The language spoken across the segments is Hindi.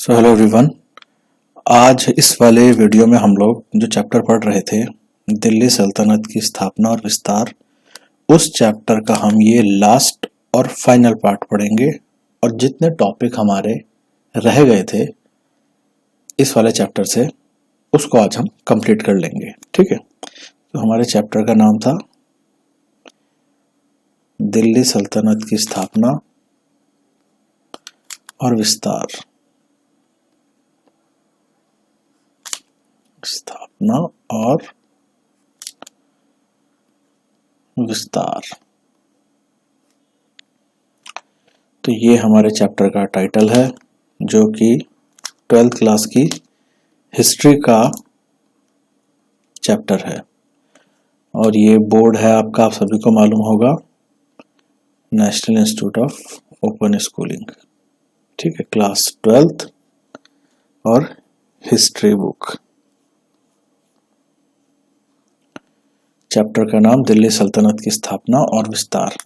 Hello everyone. आज इस वाले वीडियो में हम लोग जो चैप्टर पढ़ रहे थे दिल्ली सल्तनत की स्थापना और विस्तार, उस चैप्टर का हम ये लास्ट और फाइनल पार्ट पढ़ेंगे और जितने टॉपिक हमारे रह गए थे इस वाले चैप्टर से उसको आज हम कंप्लीट कर लेंगे। ठीक है, तो हमारे चैप्टर का नाम था दिल्ली सल्तनत की स्थापना और विस्तार। स्थापना और विस्तार, तो ये हमारे चैप्टर का टाइटल है जो कि 12th क्लास की हिस्ट्री का चैप्टर है और ये बोर्ड है आपका, आप सभी को मालूम होगा, national institute of open schooling. ठीक है, क्लास 12th और हिस्ट्री बुक। चैप्टर का नाम दिल्ली सल्तनत की स्थापना और विस्तार।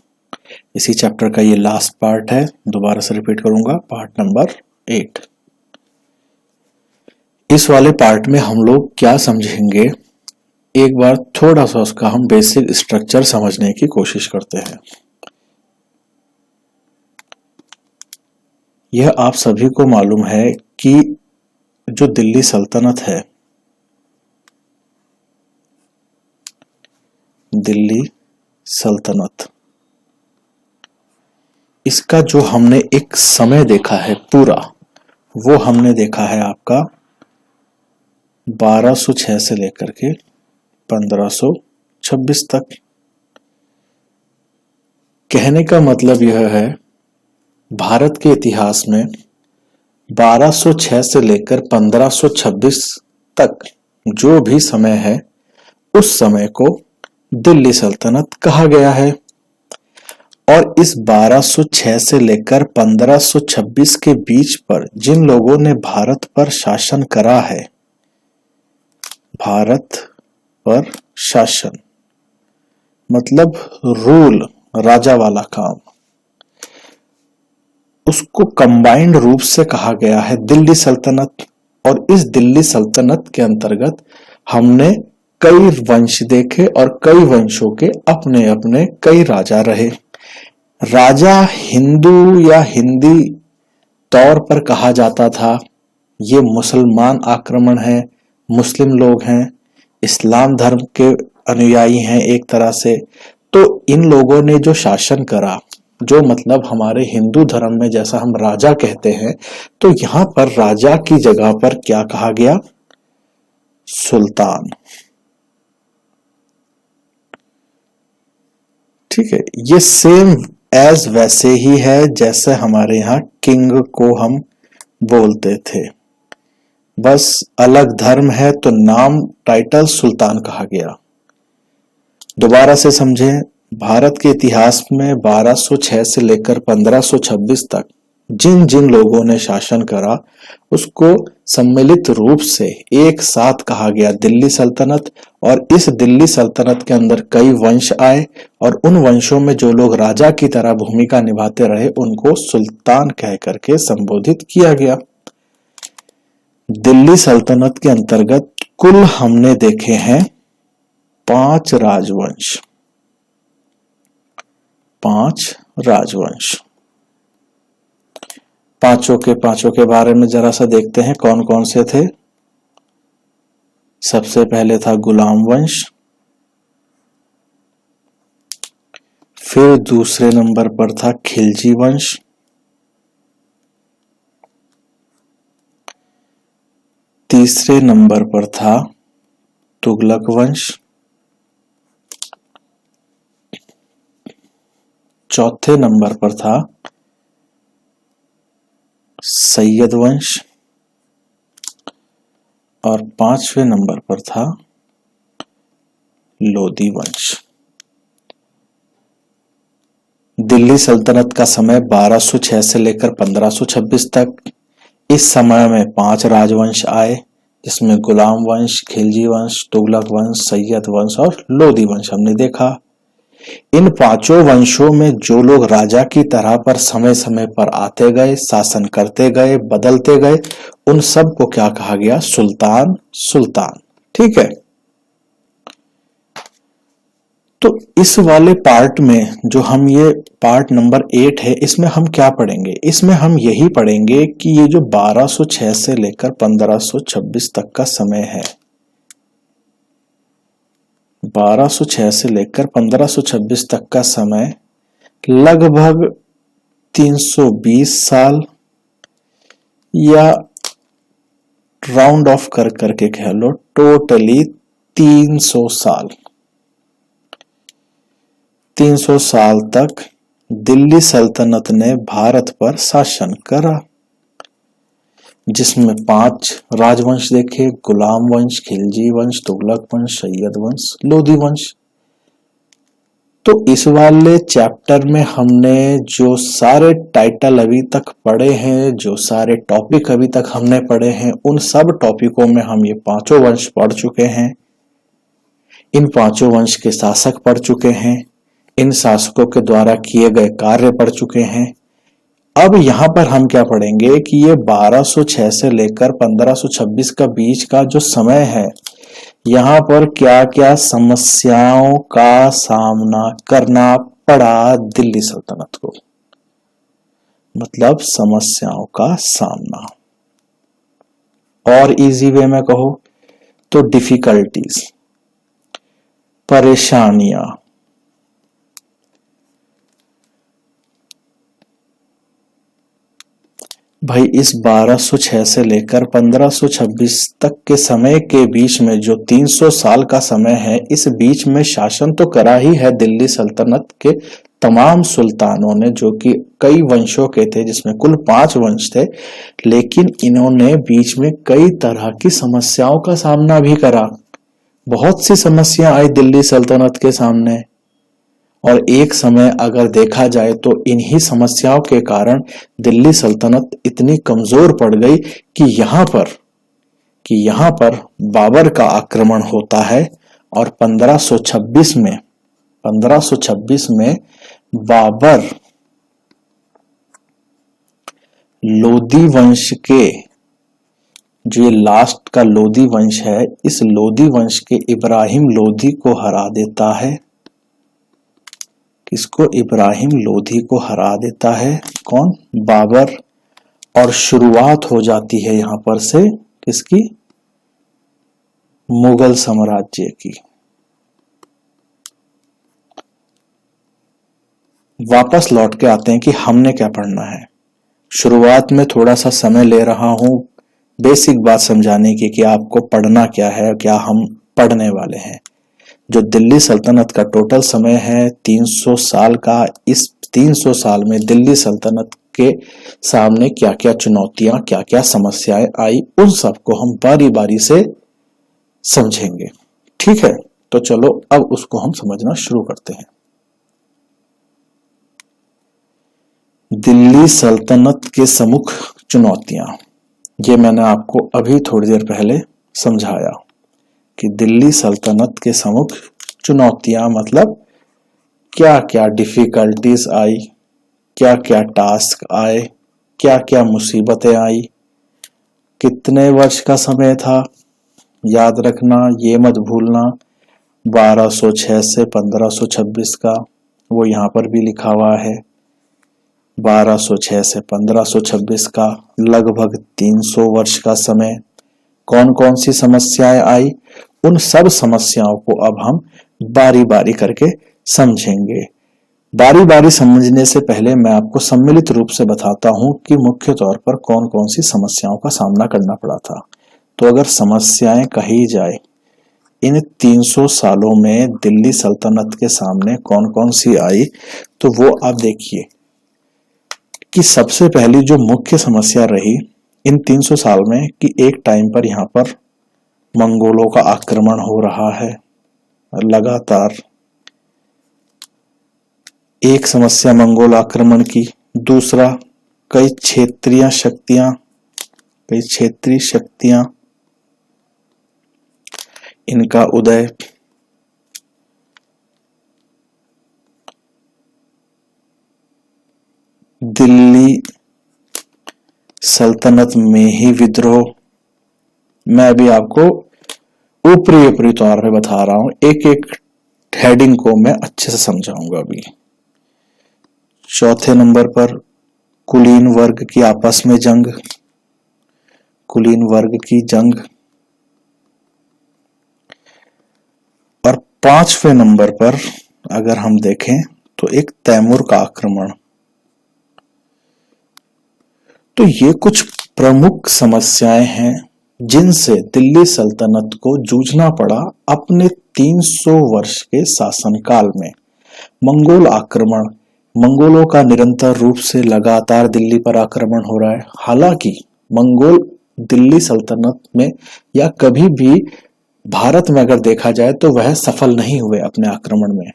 इसी चैप्टर का ये लास्ट पार्ट है, दोबारा से रिपीट करूंगा, पार्ट नंबर 8। इस वाले पार्ट में हम लोग क्या समझेंगे, एक बार थोड़ा सा उसका हम बेसिक स्ट्रक्चर समझने की कोशिश करते हैं। यह आप सभी को मालूम है कि जो दिल्ली सल्तनत है, दिल्ली सल्तनत, इसका जो हमने एक समय देखा है पूरा, वो हमने देखा है आपका 1206 से लेकर के 1526 तक। कहने का मतलब यह है, भारत के इतिहास में 1206 से लेकर 1526 तक जो भी समय है, उस समय को दिल्ली सल्तनत कहा गया है। और इस 1206 से लेकर 1526 के बीच पर जिन लोगों ने भारत पर शासन करा है, भारत पर शासन मतलब रूल, राजा वाला काम, उसको कंबाइंड रूप से कहा गया है दिल्ली सल्तनत। और इस दिल्ली सल्तनत के अंतर्गत हमने कई वंश देखे और कई वंशों के अपने अपने कई राजा रहे। राजा हिंदू या हिंदी तौर पर कहा जाता था, ये मुसलमान आक्रमण है, मुस्लिम लोग हैं, इस्लाम धर्म के अनुयायी हैं एक तरह से। तो इन लोगों ने जो शासन करा, जो मतलब हमारे हिंदू धर्म में जैसा हम राजा कहते हैं, तो यहां पर राजा की जगह पर क्या कहा गया, सुल्तान। ठीक है, ये सेम एज वैसे ही है जैसे हमारे यहाँ किंग को हम बोलते थे, बस अलग धर्म है तो नाम टाइटल सुल्तान कहा गया। दोबारा से समझें, भारत के इतिहास में 1206 से लेकर 1526 तक जिन जिन लोगों ने शासन करा, उसको सम्मिलित रूप से एक साथ कहा गया दिल्ली सल्तनत। और इस दिल्ली सल्तनत के अंदर कई वंश आए और उन वंशों में जो लोग राजा की तरह भूमिका निभाते रहे, उनको सुल्तान कह करके संबोधित किया गया। दिल्ली सल्तनत के अंतर्गत कुल हमने देखे हैं 5 राजवंश, 5 राजवंश। पांचों के बारे में जरा सा देखते हैं कौन कौन से थे। सबसे पहले था गुलाम वंश, फिर दूसरे नंबर पर था खिलजी वंश, तीसरे नंबर पर था तुगलक वंश, चौथे नंबर पर था सैयद वंश और 5वें नंबर पर था लोदी वंश। दिल्ली सल्तनत का समय 1206 से लेकर 1526 तक। इस समय में 5 राजवंश आए, जिसमें गुलाम वंश, खिलजी वंश, तुगलक वंश, सैयद वंश और लोदी वंश हमने देखा। इन पांचों वंशों में जो लोग राजा की तरह पर समय समय पर आते गए, शासन करते गए, बदलते गए, उन सब को क्या कहा गया? सुल्तान। सुल्तान। ठीक है। तो इस वाले पार्ट में जो हम ये पार्ट नंबर 8 है, इसमें हम क्या पढ़ेंगे? इसमें हम यही पढ़ेंगे कि ये जो 1206 से लेकर 1526 तक का समय है, 1206 से लेकर 1526 तक का समय लगभग 320 साल, या राउंड ऑफ कर करके कह लो टोटली 300 साल, 300 साल तक दिल्ली सल्तनत ने भारत पर शासन करा, जिसमें 5 राजवंश देखे: गुलाम वंश, खिलजी वंश, तुगलक वंश, सैयद वंश, लोधी वंश। तो इस वाले चैप्टर में हमने जो सारे टाइटल अभी तक पढ़े हैं, जो सारे टॉपिक अभी तक हमने पढ़े हैं, उन सब टॉपिकों में हम ये पांचों वंश पढ़ चुके हैं। इन पांचों वंश के शासक पढ़ चुके हैं, इन शासकों के द्वारा किए गए कार्य पढ़ चुके हैं। अब यहां पर हम क्या पढ़ेंगे कि ये 1206 से लेकर 1526 का बीच का जो समय है, यहां पर क्या क्या समस्याओं का सामना करना पड़ा दिल्ली सल्तनत को, मतलब समस्याओं का सामना, और इजी वे में कहो तो डिफिकल्टीज, परेशानियां। भाई इस 1206 से लेकर 1526 तक के समय के बीच में जो 300 साल का समय है, इस बीच में शासन तो करा ही है दिल्ली सल्तनत के तमाम सुल्तानों ने, जो कि कई वंशों के थे, जिसमें कुल 5 वंश थे। लेकिन इन्होंने बीच में कई तरह की समस्याओं का सामना भी करा। बहुत सी समस्या आई दिल्ली सल्तनत के सामने, और एक समय अगर देखा जाए तो इन्हीं समस्याओं के कारण दिल्ली सल्तनत इतनी कमजोर पड़ गई कि यहां पर बाबर का आक्रमण होता है, और 1526 में बाबर लोधी वंश के, जो ये लास्ट का लोधी वंश है, इस लोधी वंश के इब्राहिम लोधी को हरा देता है। किसको? इब्राहिम लोधी को हरा देता है। कौन? बाबर। और शुरुआत हो जाती है यहां पर से किसकी? मुगल साम्राज्य की। वापस लौट के आते हैं कि हमने क्या पढ़ना है। शुरुआत में थोड़ा सा समय ले रहा हूं बेसिक बात समझाने की कि आपको पढ़ना क्या है, क्या हम पढ़ने वाले हैं। जो दिल्ली सल्तनत का टोटल समय है 300 साल का, इस 300 साल में दिल्ली सल्तनत के सामने क्या क्या चुनौतियां, क्या क्या समस्याएं आई, उन सबको हम बारी बारी से समझेंगे। ठीक है, तो चलो अब उसको हम समझना शुरू करते हैं। दिल्ली सल्तनत के सम्मुख चुनौतियां, ये मैंने आपको अभी थोड़ी देर पहले समझाया कि दिल्ली सल्तनत के सम्मुख चुनौतियां मतलब क्या क्या डिफिकल्टीज आई, क्या क्या टास्क आए, क्या क्या मुसीबतें आई। कितने वर्ष का समय था, याद रखना, ये मत भूलना, 1206 से 1526 का, वो यहां पर भी लिखा हुआ है। 1206 से 1526 का लगभग 300 वर्ष का समय। कौन कौन सी समस्याएं आई, उन सब समस्याओं को अब हम बारी बारी करके समझेंगे। बारी बारी समझने से पहले मैं आपको सम्मिलित रूप से बताता हूं कि मुख्य तौर पर कौन कौन सी समस्याओं का सामना करना पड़ा था। तो अगर समस्याएं कही जाए, इन 300 सालों में दिल्ली सल्तनत के सामने कौन कौन सी आई, तो वो आप देखिए कि सबसे पहली जो मुख्य समस्या रही इन 300 साल में कि एक टाइम पर यहां पर मंगोलों का आक्रमण हो रहा है लगातार। एक समस्या मंगोल आक्रमण की। दूसरा, कई क्षेत्रीय शक्तियां इनका उदय। दिल्ली सल्तनत में ही विद्रोह। मैं अभी आपको ऊपरी ऊपरी तौर पे बता रहा हूं, एक एक हेडिंग को मैं अच्छे से समझाऊंगा अभी। चौथे नंबर पर कुलीन वर्ग की आपस में जंग, कुलीन वर्ग की जंग। और पांचवें नंबर पर अगर हम देखें तो एक तैमूर का आक्रमण। तो ये कुछ प्रमुख समस्याएं हैं जिनसे दिल्ली सल्तनत को जूझना पड़ा अपने 300 वर्ष के शासनकाल में। मंगोल आक्रमण, मंगोलों का निरंतर रूप से लगातार दिल्ली पर आक्रमण हो रहा है। हालांकि मंगोल दिल्ली सल्तनत में या कभी भी भारत में अगर देखा जाए तो वह सफल नहीं हुए अपने आक्रमण में,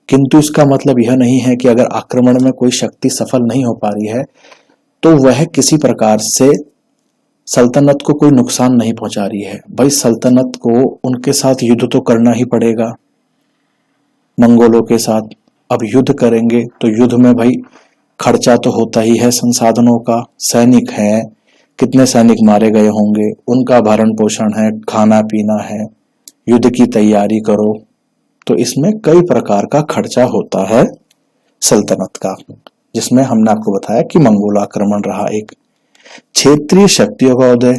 किंतु इसका मतलब यह नहीं है कि अगर आक्रमण में कोई शक्ति सफल नहीं हो पा रही है तो वह किसी प्रकार से सल्तनत को कोई नुकसान नहीं पहुंचा रही है। भाई सल्तनत को उनके साथ युद्ध तो करना ही पड़ेगा, मंगोलों के साथ। अब युद्ध करेंगे तो युद्ध में भाई खर्चा तो होता ही है संसाधनों का। सैनिक हैं, कितने सैनिक मारे गए होंगे, उनका भरण पोषण है, खाना पीना है, युद्ध की तैयारी करो। तो इसमें कई प्रकार का खर्चा होता है सल्तनत का, जिसमें हमने आपको बताया कि मंगोल आक्रमण रहा एक। क्षेत्रीय शक्तियों का उदय,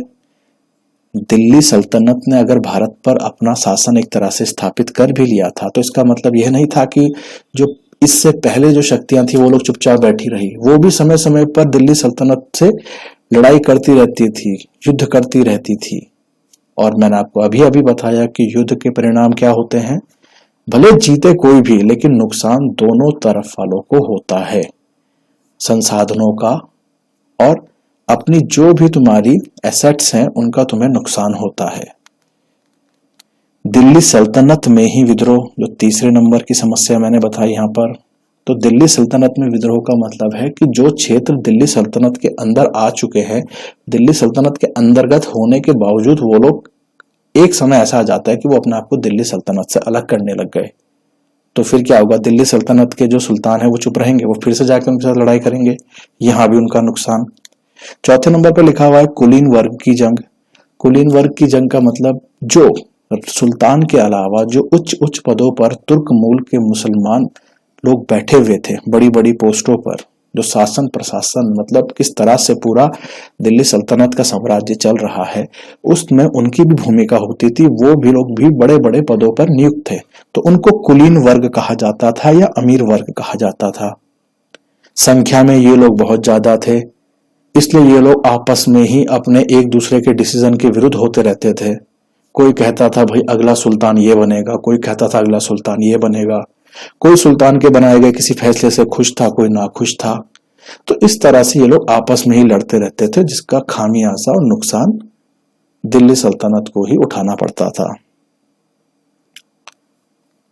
दिल्ली सल्तनत ने अगर भारत पर अपना शासन एक तरह से स्थापित कर भी लिया था तो इसका मतलब यह नहीं था कि जो इससे पहले जो शक्तियां थी वो लोग चुपचाप बैठी रही। वो भी समय समय पर दिल्ली सल्तनत से लड़ाई करती रहती थी, युद्ध करती रहती थी। और मैंने आपको अभी अभी बताया कि युद्ध के परिणाम क्या होते हैं। भले जीते कोई भी, लेकिन नुकसान दोनों तरफ वालों को होता है, संसाधनों का और अपनी जो भी तुम्हारी एसेट्स हैं उनका तुम्हें नुकसान होता है। दिल्ली सल्तनत में ही विद्रोह, जो तीसरे नंबर की समस्या मैंने बताई यहाँ पर। तो दिल्ली सल्तनत में विद्रोह का मतलब है कि जो क्षेत्र दिल्ली सल्तनत के अंदर आ चुके हैं, दिल्ली सल्तनत के अंतर्गत होने के बावजूद वो लोग एक समय ऐसा आ जाता है कि वो अपने आप को दिल्ली सल्तनत से अलग करने लग गए। तो फिर क्या होगा, दिल्ली सल्तनत के जो सुल्तान है वो चुप रहेंगे, वो फिर से जाकर उनके साथ लड़ाई करेंगे, यहां भी उनका नुकसान। चौथे नंबर पर लिखा हुआ है कुलीन वर्ग की जंग। कुलीन वर्ग की जंग का मतलब जो सुल्तान के अलावा जो उच्च उच्च पदों पर तुर्क मूल के मुसलमान लोग बैठे हुए थे बड़ी बड़ी पोस्टों पर, जो शासन प्रशासन मतलब किस तरह से पूरा दिल्ली सल्तनत का साम्राज्य चल रहा है उसमें उनकी भी भूमिका होती थी। वो भी लोग भी बड़े बड़े पदों पर नियुक्त थे, तो उनको कुलीन वर्ग कहा जाता था या अमीर वर्ग कहा जाता था। संख्या में ये लोग बहुत ज्यादा थे, इसलिए ये लोग आपस में ही अपने एक दूसरे के डिसीजन के विरुद्ध होते रहते थे। कोई कहता था भाई अगला सुल्तान ये बनेगा, कोई कहता था अगला सुल्तान ये बनेगा, कोई सुल्तान के बनाए गए किसी फैसले से खुश था, कोई ना खुश था। तो इस तरह से ये लोग आपस में ही लड़ते रहते थे, जिसका खामियाजा और नुकसान दिल्ली सल्तनत को ही उठाना पड़ता था।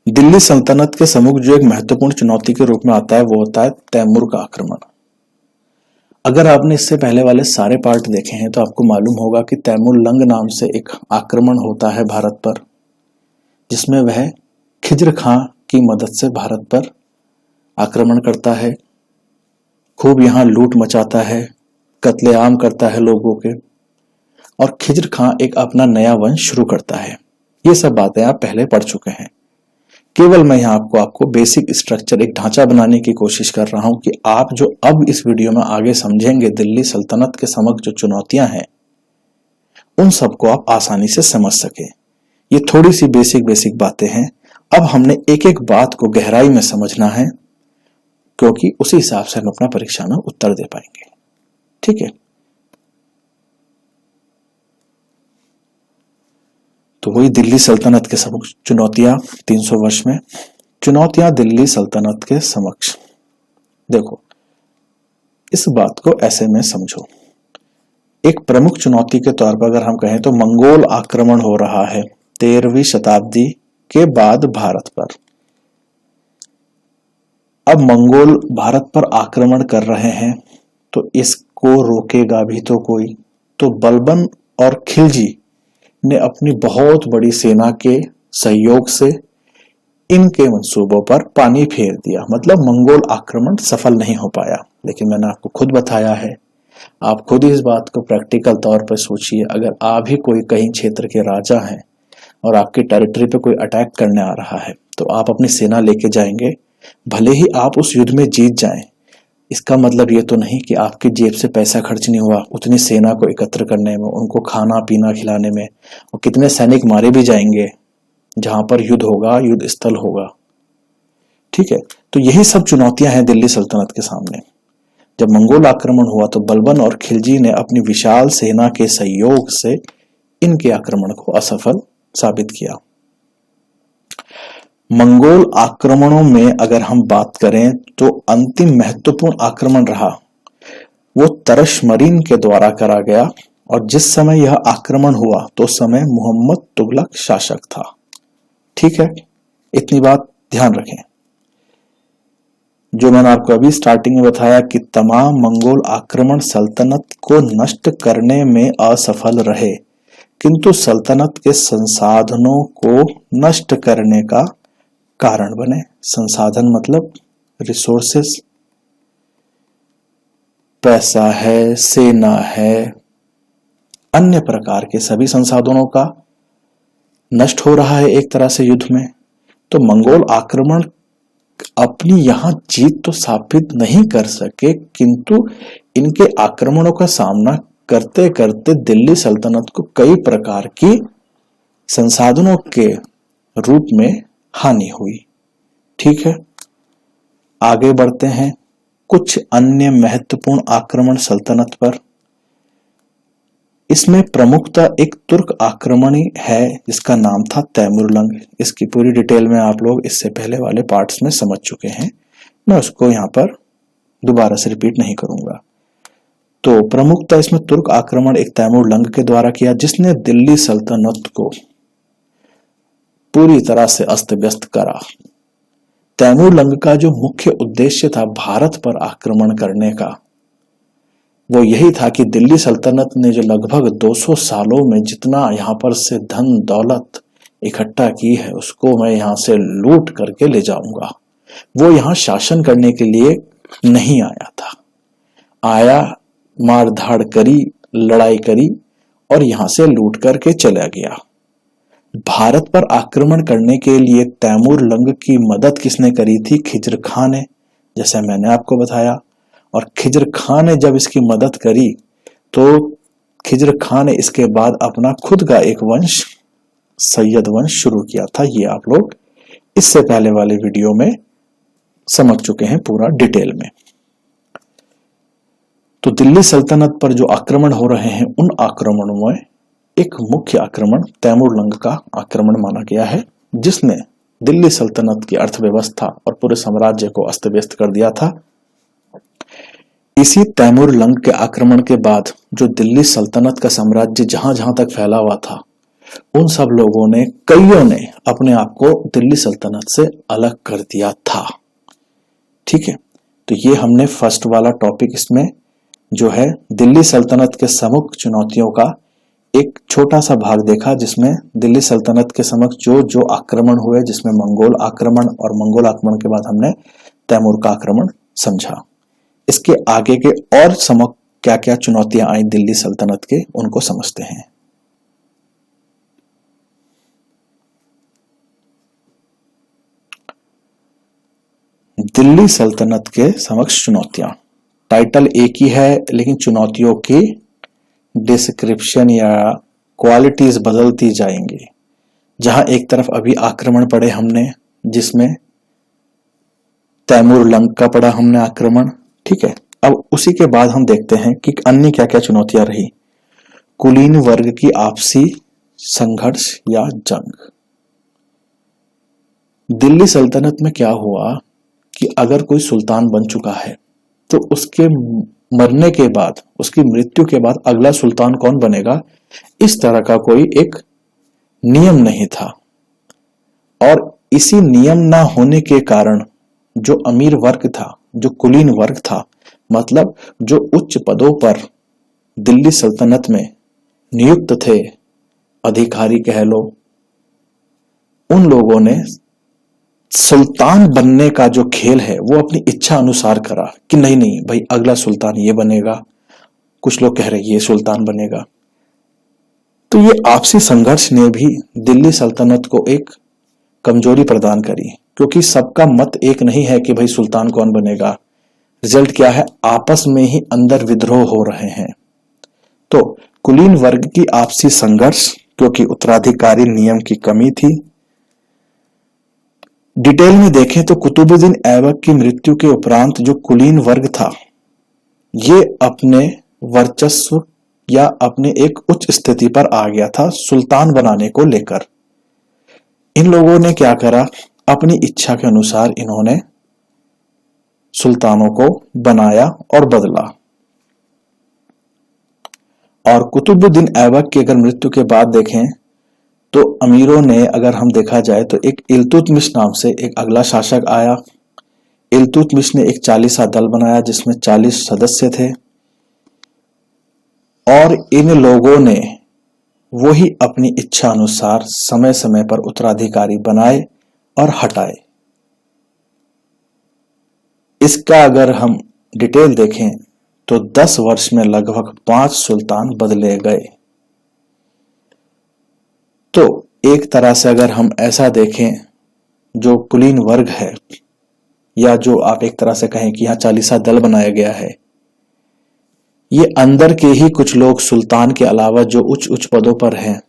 दिल्ली सल्तनत के सम्मुख जो एक महत्वपूर्ण चुनौती के रूप में आता है वो होता है तैमूर का आक्रमण। अगर आपने इससे पहले वाले सारे पार्ट देखे हैं तो आपको मालूम होगा कि तैमूर लंग नाम से एक आक्रमण होता है भारत पर, जिसमें वह खिज्र खां की मदद से भारत पर आक्रमण करता है, खूब यहाँ लूट मचाता है, कत्लेआम करता है लोगों के, और खिज्र खां एक अपना नया वंश शुरू करता है। ये सब बातें आप पहले पढ़ चुके हैं। केवल मैं यहाँ आपको बेसिक स्ट्रक्चर, एक ढांचा बनाने की कोशिश कर रहा हूं कि आप जो अब इस वीडियो में आगे समझेंगे दिल्ली सल्तनत के समक्ष जो चुनौतियां हैं उन सबको आप आसानी से समझ सके। ये थोड़ी सी बेसिक बातें हैं। अब हमने एक एक बात को गहराई में समझना है, क्योंकि उसी हिसाब से हम अपना परीक्षा में उत्तर दे पाएंगे। ठीक है, तो वही दिल्ली सल्तनत के समक्ष चुनौतियां 300 वर्ष में। चुनौतियां दिल्ली सल्तनत के समक्ष, देखो इस बात को ऐसे में समझो। एक प्रमुख चुनौती के तौर पर अगर हम कहें तो मंगोल आक्रमण हो रहा है 13वीं शताब्दी के बाद भारत पर। अब मंगोल भारत पर आक्रमण कर रहे हैं तो इसको रोकेगा भी तो कोई। तो बलबन और खिलजी ने अपनी बहुत बड़ी सेना के सहयोग से इनके मंसूबों पर पानी फेर दिया, मतलब मंगोल आक्रमण सफल नहीं हो पाया। लेकिन मैंने आपको खुद बताया है, आप खुद ही इस बात को प्रैक्टिकल तौर पर सोचिए। अगर आप ही कोई कहीं क्षेत्र के राजा हैं और आपकी टेरिटरी पे कोई अटैक करने आ रहा है, तो आप अपनी सेना लेके जाएंगे। भले ही आप उस युद्ध में जीत जाएं, इसका मतलब ये तो नहीं कि आपकी जेब से पैसा खर्च नहीं हुआ उतनी सेना को एकत्र करने में, उनको खाना पीना खिलाने में, और कितने सैनिक मारे भी जाएंगे जहां पर युद्ध होगा, युद्ध स्थल होगा। ठीक है, तो यही सब चुनौतियां हैं दिल्ली सल्तनत के सामने। जब मंगोल आक्रमण हुआ तो बलबन और खिलजी ने अपनी विशाल सेना के सहयोग से इनके आक्रमण को असफल साबित किया। मंगोल आक्रमणों में अगर हम बात करें तो अंतिम महत्वपूर्ण आक्रमण रहा वो तरशमरीन के द्वारा करा गया, और जिस समय यह आक्रमण हुआ तो उस समय मोहम्मद तुगलक शासक था। ठीक है, इतनी बात ध्यान रखें। जो मैंने आपको अभी स्टार्टिंग में बताया कि तमाम मंगोल आक्रमण सल्तनत को नष्ट करने में असफल रहे, किंतु सल्तनत के संसाधनों को नष्ट करने का कारण बने। संसाधन मतलब रिसोर्सेस, पैसा है, सेना है, अन्य प्रकार के सभी संसाधनों का नष्ट हो रहा है एक तरह से युद्ध में। तो मंगोल आक्रमण अपनी यहां जीत तो स्थापित नहीं कर सके, किंतु इनके आक्रमणों का सामना करते करते दिल्ली सल्तनत को कई प्रकार की संसाधनों के रूप में हानि हुई। ठीक है, आगे बढ़ते हैं कुछ अन्य महत्वपूर्ण आक्रमण सल्तनत पर। इसमें प्रमुखतः एक तुर्क आक्रमणी है जिसका नाम था तैमूरलंग। इसकी पूरी डिटेल में आप लोग इससे पहले वाले पार्ट्स में समझ चुके हैं, मैं उसको यहां पर दोबारा से रिपीट नहीं करूंगा। तो प्रमुखतः इसमें तुर्क आक्रमण एक तैमूरलंग के द्वारा किया, जिसने दिल्ली सल्तनत को पूरी तरह से अस्त व्यस्त करा। तैमूरलंग का जो मुख्य उद्देश्य था भारत पर आक्रमण करने का, वो यही था कि दिल्ली सल्तनत ने जो लगभग 200 सालों में जितना यहाँ पर से धन दौलत इकट्ठा की है, उसको मैं यहाँ से लूट करके ले जाऊंगा। वो यहाँ शासन करने के लिए नहीं आया था, आया, मार धाड़ करी, लड़ाई करी और यहाँ से लूट करके चला गया। भारत पर आक्रमण करने के लिए तैमूरलंग की मदद किसने करी थी? खिज्र खां ने, जैसे मैंने आपको बताया। और खिज्र खां ने जब इसकी मदद करी तो खिज्र खां ने इसके बाद अपना खुद का एक वंश, सैयद वंश शुरू किया था। ये आप लोग इससे पहले वाले वीडियो में समझ चुके हैं पूरा डिटेल में। तो दिल्ली सल्तनत पर जो आक्रमण हो रहे हैं, उन आक्रमणों में एक मुख्य आक्रमण तैमूरलंग का आक्रमण माना गया है, जिसने दिल्ली सल्तनत की अर्थव्यवस्था और पूरे साम्राज्य को अस्त व्यस्त कर दिया था। इसी तैमूरलंग के आक्रमण के बाद जो दिल्ली सल्तनत का साम्राज्य जहां जहां तक फैला हुआ था, उन सब लोगों ने, कईयों ने अपने आप को दिल्ली सल्तनत से अलग कर दिया था। ठीक है, तो ये हमने फर्स्ट वाला टॉपिक इसमें जो है दिल्ली सल्तनत के सम्मुख चुनौतियों का एक छोटा सा भाग देखा, जिसमें दिल्ली सल्तनत के समक्ष जो जो आक्रमण हुए, जिसमें मंगोल आक्रमण, और मंगोल आक्रमण के बाद हमने तैमूर का आक्रमण समझा। इसके आगे के और समक्ष क्या क्या चुनौतियां आई दिल्ली सल्तनत के, उनको समझते हैं। दिल्ली सल्तनत के समक्ष चुनौतियां, टाइटल एक ही है लेकिन चुनौतियों की डिस्क्रिप्शन या क्वालिटीज बदलती जाएंगी। जहां एक तरफ अभी आक्रमण पढ़े हमने, जिसमें तैमूरलंग का पढ़ा हमने आक्रमण। ठीक है, अब उसी के बाद हम देखते हैं कि अन्य क्या क्या चुनौतियां रही। कुलीन वर्ग की आपसी संघर्ष या जंग। दिल्ली सल्तनत में क्या हुआ कि अगर कोई सुल्तान बन चुका है तो उसके मरने के बाद, उसकी मृत्यु के बाद अगला सुल्तान कौन बनेगा, इस तरह का कोई एक नियम नहीं था। और इसी नियम ना होने के कारण जो अमीर वर्ग था, जो कुलीन वर्ग था, मतलब जो उच्च पदों पर दिल्ली सल्तनत में नियुक्त थे, अधिकारी कह लो, उन लोगों ने सुल्तान बनने का जो खेल है वो अपनी इच्छा अनुसार करा कि नहीं नहीं भाई अगला सुल्तान ये बनेगा, कुछ लोग कह रहे ये सुल्तान बनेगा। तो ये आपसी संघर्ष ने भी दिल्ली सल्तनत को एक कमजोरी प्रदान करी, क्योंकि सबका मत एक नहीं है कि भाई सुल्तान कौन बनेगा। रिजल्ट क्या है, आपस में ही अंदर विद्रोह हो रहे हैं। तो कुलीन वर्ग की आपसी संघर्ष, क्योंकि उत्तराधिकारी नियम की कमी थी। डिटेल में देखें तो कुतुबुद्दीन ऐबक की मृत्यु के उपरांत जो कुलीन वर्ग था ये अपने वर्चस्व या अपने एक उच्च स्थिति पर आ गया था सुल्तान बनाने को लेकर। इन लोगों ने क्या करा, अपनी इच्छा के अनुसार इन्होंने सुल्तानों को बनाया और बदला। और कुतुबुद्दीन ऐबक की अगर मृत्यु के बाद देखें तो अमीरों ने, अगर हम देखा जाए तो एक इल्तुतमिश नाम से एक अगला शासक आया। इल्तुतमिश ने एक 40 दल बनाया जिसमें 40 सदस्य थे, और इन लोगों ने वही अपनी इच्छा अनुसार समय समय पर उत्तराधिकारी बनाए और हटाए। इसका अगर हम डिटेल देखें तो 10 वर्ष में लगभग 5 सुल्तान बदले गए। तो एक तरह से अगर हम ऐसा देखें, जो कुलीन वर्ग है या जो आप एक तरह से कहें कि यहाँ 40 दल बनाया गया है, ये अंदर के ही कुछ लोग सुल्तान के अलावा जो उच्च उच्च पदों पर हैं,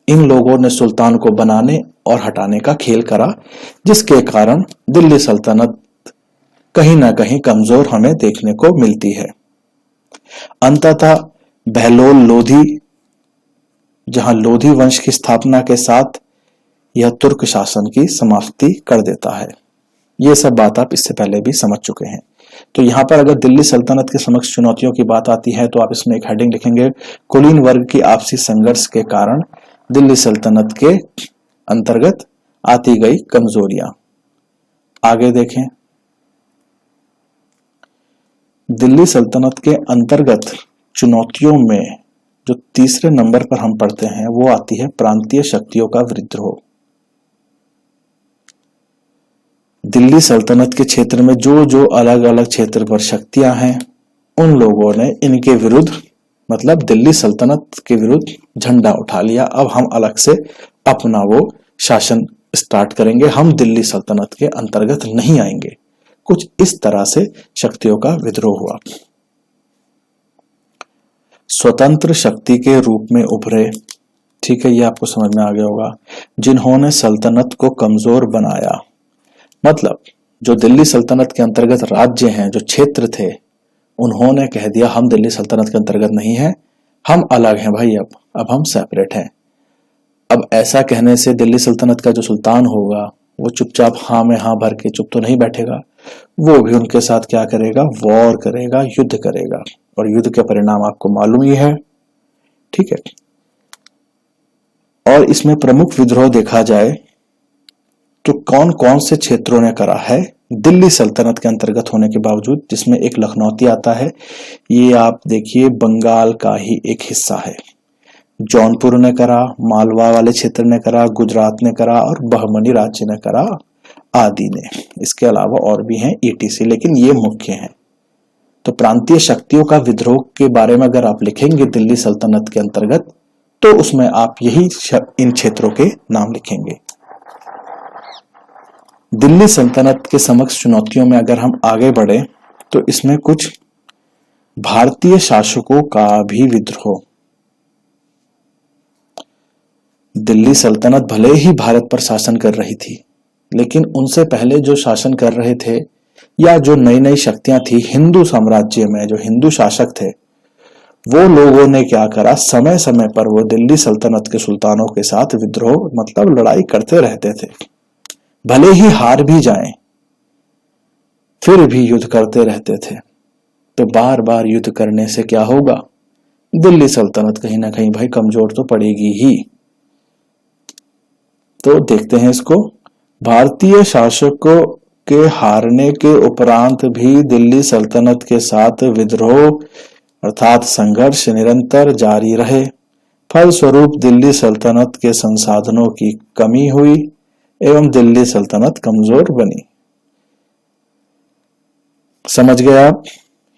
इन लोगों ने सुल्तान को बनाने और हटाने का खेल करा, जिसके कारण दिल्ली सल्तनत कहीं ना कहीं कमजोर हमें देखने को मिलती है। अंततः बहलोल लोधी, जहां लोधी वंश की स्थापना के साथ यह तुर्क शासन की समाप्ति कर देता है। यह सब बात आप इससे पहले भी समझ चुके हैं। तो यहां पर अगर दिल्ली सल्तनत के समक्ष चुनौतियों की बात आती है तो आप इसमें एक हेडिंग लिखेंगे, कुलीन वर्ग की आपसी संघर्ष के कारण दिल्ली सल्तनत के अंतर्गत आती गई कमजोरियां। आगे देखें, दिल्ली सल्तनत के अंतर्गत चुनौतियों में जो तीसरे नंबर पर हम पढ़ते हैं वो आती है प्रांतीय शक्तियों का विद्रोह। दिल्ली सल्तनत के क्षेत्र में जो जो अलग अलग क्षेत्र पर शक्तियां हैं, उन लोगों ने इनके विरुद्ध, मतलब दिल्ली सल्तनत के विरुद्ध झंडा उठा लिया। अब हम अलग से अपना वो शासन स्टार्ट करेंगे, हम दिल्ली सल्तनत के अंतर्गत नहीं आएंगे। कुछ इस तरह से शक्तियों का विद्रोह हुआ। स्वतंत्र शक्ति के रूप में उभरे, ठीक है, ये आपको समझ में आ गया होगा, जिन्होंने सल्तनत को कमजोर बनाया। मतलब जो दिल्ली सल्तनत के अंतर्गत राज्य हैं, जो क्षेत्र थे, उन्होंने कह दिया हम दिल्ली सल्तनत के अंतर्गत नहीं है, हम अलग हैं भाई, अब हम सेपरेट हैं। अब ऐसा कहने से दिल्ली सल्तनत का जो सुल्तान होगा वो चुपचाप हाँ में हाँ भर के चुप तो नहीं बैठेगा, वो भी उनके साथ क्या करेगा, वॉर करेगा, युद्ध करेगा। और युद्ध के परिणाम आपको मालूम ही है, ठीक है। और इसमें प्रमुख विद्रोह देखा जाए तो कौन कौन से क्षेत्रों ने करा है दिल्ली सल्तनत के अंतर्गत होने के बावजूद, जिसमें एक लखनौती आता है। ये आप देखिए बंगाल का ही एक हिस्सा है। जौनपुर ने करा, मालवा वाले क्षेत्र ने करा, गुजरात ने करा और बहमनी राज्य ने करा आदि ने। इसके अलावा और भी हैं ईटीसी, लेकिन ये मुख्य हैं। तो प्रांतीय शक्तियों का विद्रोह के बारे में अगर आप लिखेंगे दिल्ली सल्तनत के अंतर्गत, तो उसमें आप यही इन क्षेत्रों के नाम लिखेंगे। दिल्ली सल्तनत के समक्ष चुनौतियों में अगर हम आगे बढ़े तो इसमें कुछ भारतीय शासकों का भी विद्रोह। दिल्ली सल्तनत भले ही भारत पर शासन कर रही थी, लेकिन उनसे पहले जो शासन कर रहे थे या जो नई नई शक्तियां थी हिंदू साम्राज्य में, जो हिंदू शासक थे, वो लोगों ने क्या करा, समय समय पर वो दिल्ली सल्तनत के सुल्तानों के साथ विद्रोह, मतलब लड़ाई करते रहते थे। भले ही हार भी जाएं, फिर भी युद्ध करते रहते थे। तो बार बार युद्ध करने से क्या होगा, दिल्ली सल्तनत कहीं ना कहीं भाई कमजोर तो पड़ेगी ही। तो देखते हैं इसको। भारतीय शासकों के हारने के उपरांत भी दिल्ली सल्तनत के साथ विद्रोह अर्थात संघर्ष निरंतर जारी रहे। फलस्वरूप दिल्ली सल्तनत के संसाधनों की कमी हुई, एवं दिल्ली सल्तनत कमजोर बनी। समझ गए आप?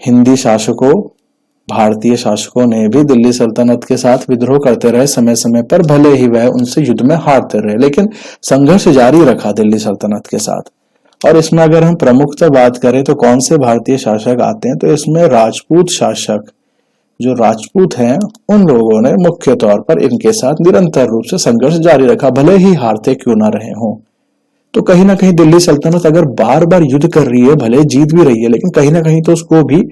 हिंदी शासकों, भारतीय शासकों ने भी दिल्ली सल्तनत के साथ विद्रोह करते रहे समय समय पर, भले ही वह उनसे युद्ध में हारते रहे, लेकिन संघर्ष जारी रखा दिल्ली सल्तनत के साथ। और इसमें अगर हम प्रमुखतः बात करें तो कौन से भारतीय शासक आते हैं, तो इसमें राजपूत शासक, जो राजपूत हैं, उन लोगों ने मुख्य तौर पर इनके साथ निरंतर रूप से संघर्ष जारी रखा, भले ही हारते क्यों ना रहे हों। तो कहीं ना कहीं दिल्ली सल्तनत अगर बार बार युद्ध कर रही है, भले जीत भी रही है, लेकिन कहीं ना कहीं तो उसको भी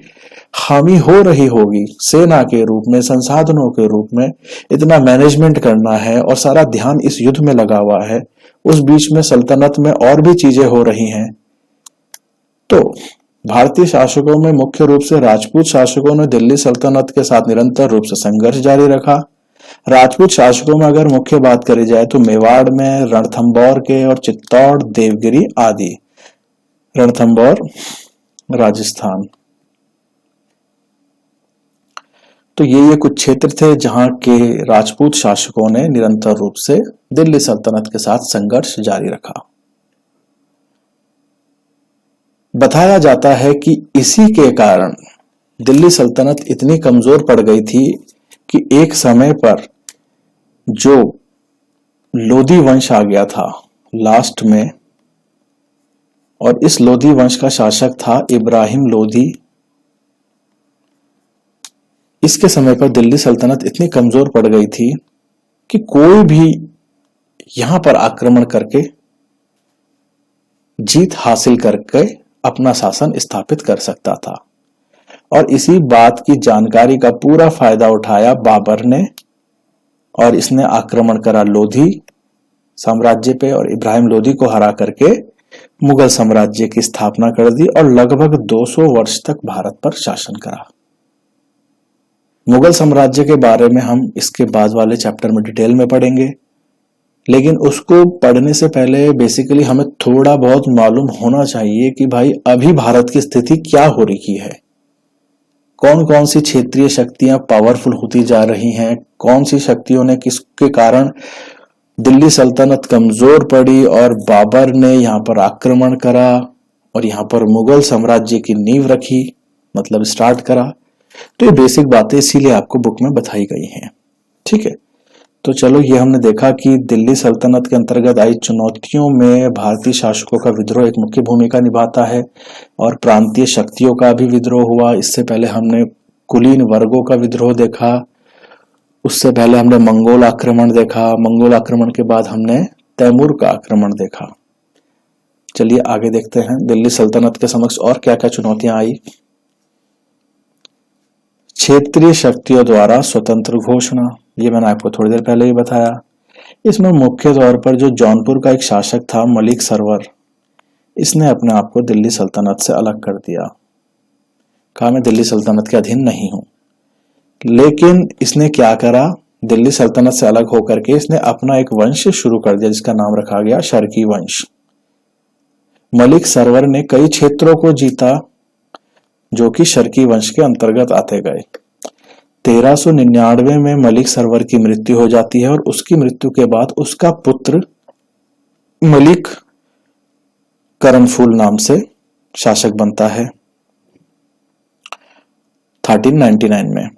हानि हो रही होगी, सेना के रूप में, संसाधनों के रूप में। इतना मैनेजमेंट करना है और सारा ध्यान इस युद्ध में लगा हुआ है, उस बीच में सल्तनत में और भी चीजें हो रही हैं। तो भारतीय शासकों में मुख्य रूप से राजपूत शासकों ने दिल्ली सल्तनत के साथ निरंतर रूप से संघर्ष जारी रखा। राजपूत शासकों में अगर मुख्य बात करी जाए तो मेवाड़ में रणथंभौर के और चित्तौड़, देवगिरी आदि। रणथंभौर राजस्थान। तो ये कुछ क्षेत्र थे जहां के राजपूत शासकों ने निरंतर रूप से दिल्ली सल्तनत के साथ संघर्ष जारी रखा। बताया जाता है कि इसी के कारण दिल्ली सल्तनत इतनी कमजोर पड़ गई थी कि एक समय पर जो लोधी वंश आ गया था लास्ट में, और इस लोधी वंश का शासक था इब्राहिम लोधी। इसके समय पर दिल्ली सल्तनत इतनी कमजोर पड़ गई थी कि कोई भी यहां पर आक्रमण करके जीत हासिल करके अपना शासन स्थापित कर सकता था। और इसी बात की जानकारी का पूरा फायदा उठाया बाबर ने, और इसने आक्रमण करा लोधी साम्राज्य पे और इब्राहिम लोधी को हरा करके मुगल साम्राज्य की स्थापना कर दी और लगभग 200 वर्ष तक भारत पर शासन करा। मुगल साम्राज्य के बारे में हम इसके बाद वाले चैप्टर में डिटेल में पढ़ेंगे, लेकिन उसको पढ़ने से पहले बेसिकली हमें थोड़ा बहुत मालूम होना चाहिए कि भाई अभी भारत की स्थिति क्या हो रही है, कौन कौन सी क्षेत्रीय शक्तियां पावरफुल होती जा रही हैं, कौन सी शक्तियों ने किसके कारण दिल्ली सल्तनत कमजोर पड़ी और बाबर ने यहाँ पर आक्रमण करा और यहाँ पर मुगल साम्राज्य की नींव रखी, मतलब स्टार्ट करा। तो ये बेसिक बातें इसीलिए आपको बुक में बताई गई हैं। ठीक है, तो चलो ये हमने देखा कि दिल्ली सल्तनत के अंतर्गत आई चुनौतियों में भारतीय शासकों का विद्रोह एक मुख्य भूमिका निभाता है और प्रांतीय शक्तियों का भी विद्रोह हुआ। इससे पहले हमने कुलीन वर्गों का विद्रोह देखा, उससे पहले हमने मंगोल आक्रमण देखा, मंगोल आक्रमण के बाद हमने तैमूर का आक्रमण देखा। चलिए आगे देखते हैं दिल्ली सल्तनत के समक्ष और क्या क्या चुनौतियां आई। क्षेत्रीय शक्तियों द्वारा स्वतंत्र घोषणा, ये मैंने आपको थोड़ी देर पहले ही बताया। इसमें मुख्य तौर पर जो जौनपुर का एक शासक था मलिक सरवर, इसने अपने आप को दिल्ली सल्तनत से अलग कर दिया, कहा मैं दिल्ली सल्तनत के अधीन नहीं हूं। लेकिन इसने क्या करा, दिल्ली सल्तनत से अलग होकर के इसने अपना एक वंश शुरू कर दिया जिसका नाम रखा गया शर्की वंश। मलिक सरवर ने कई क्षेत्रों को जीता जो कि शर्की वंश के अंतर्गत आते गए। 1399 में मलिक सरवर की मृत्यु हो जाती है और उसकी मृत्यु के बाद उसका पुत्र मलिक करनफूल नाम से शासक बनता है 1399 में।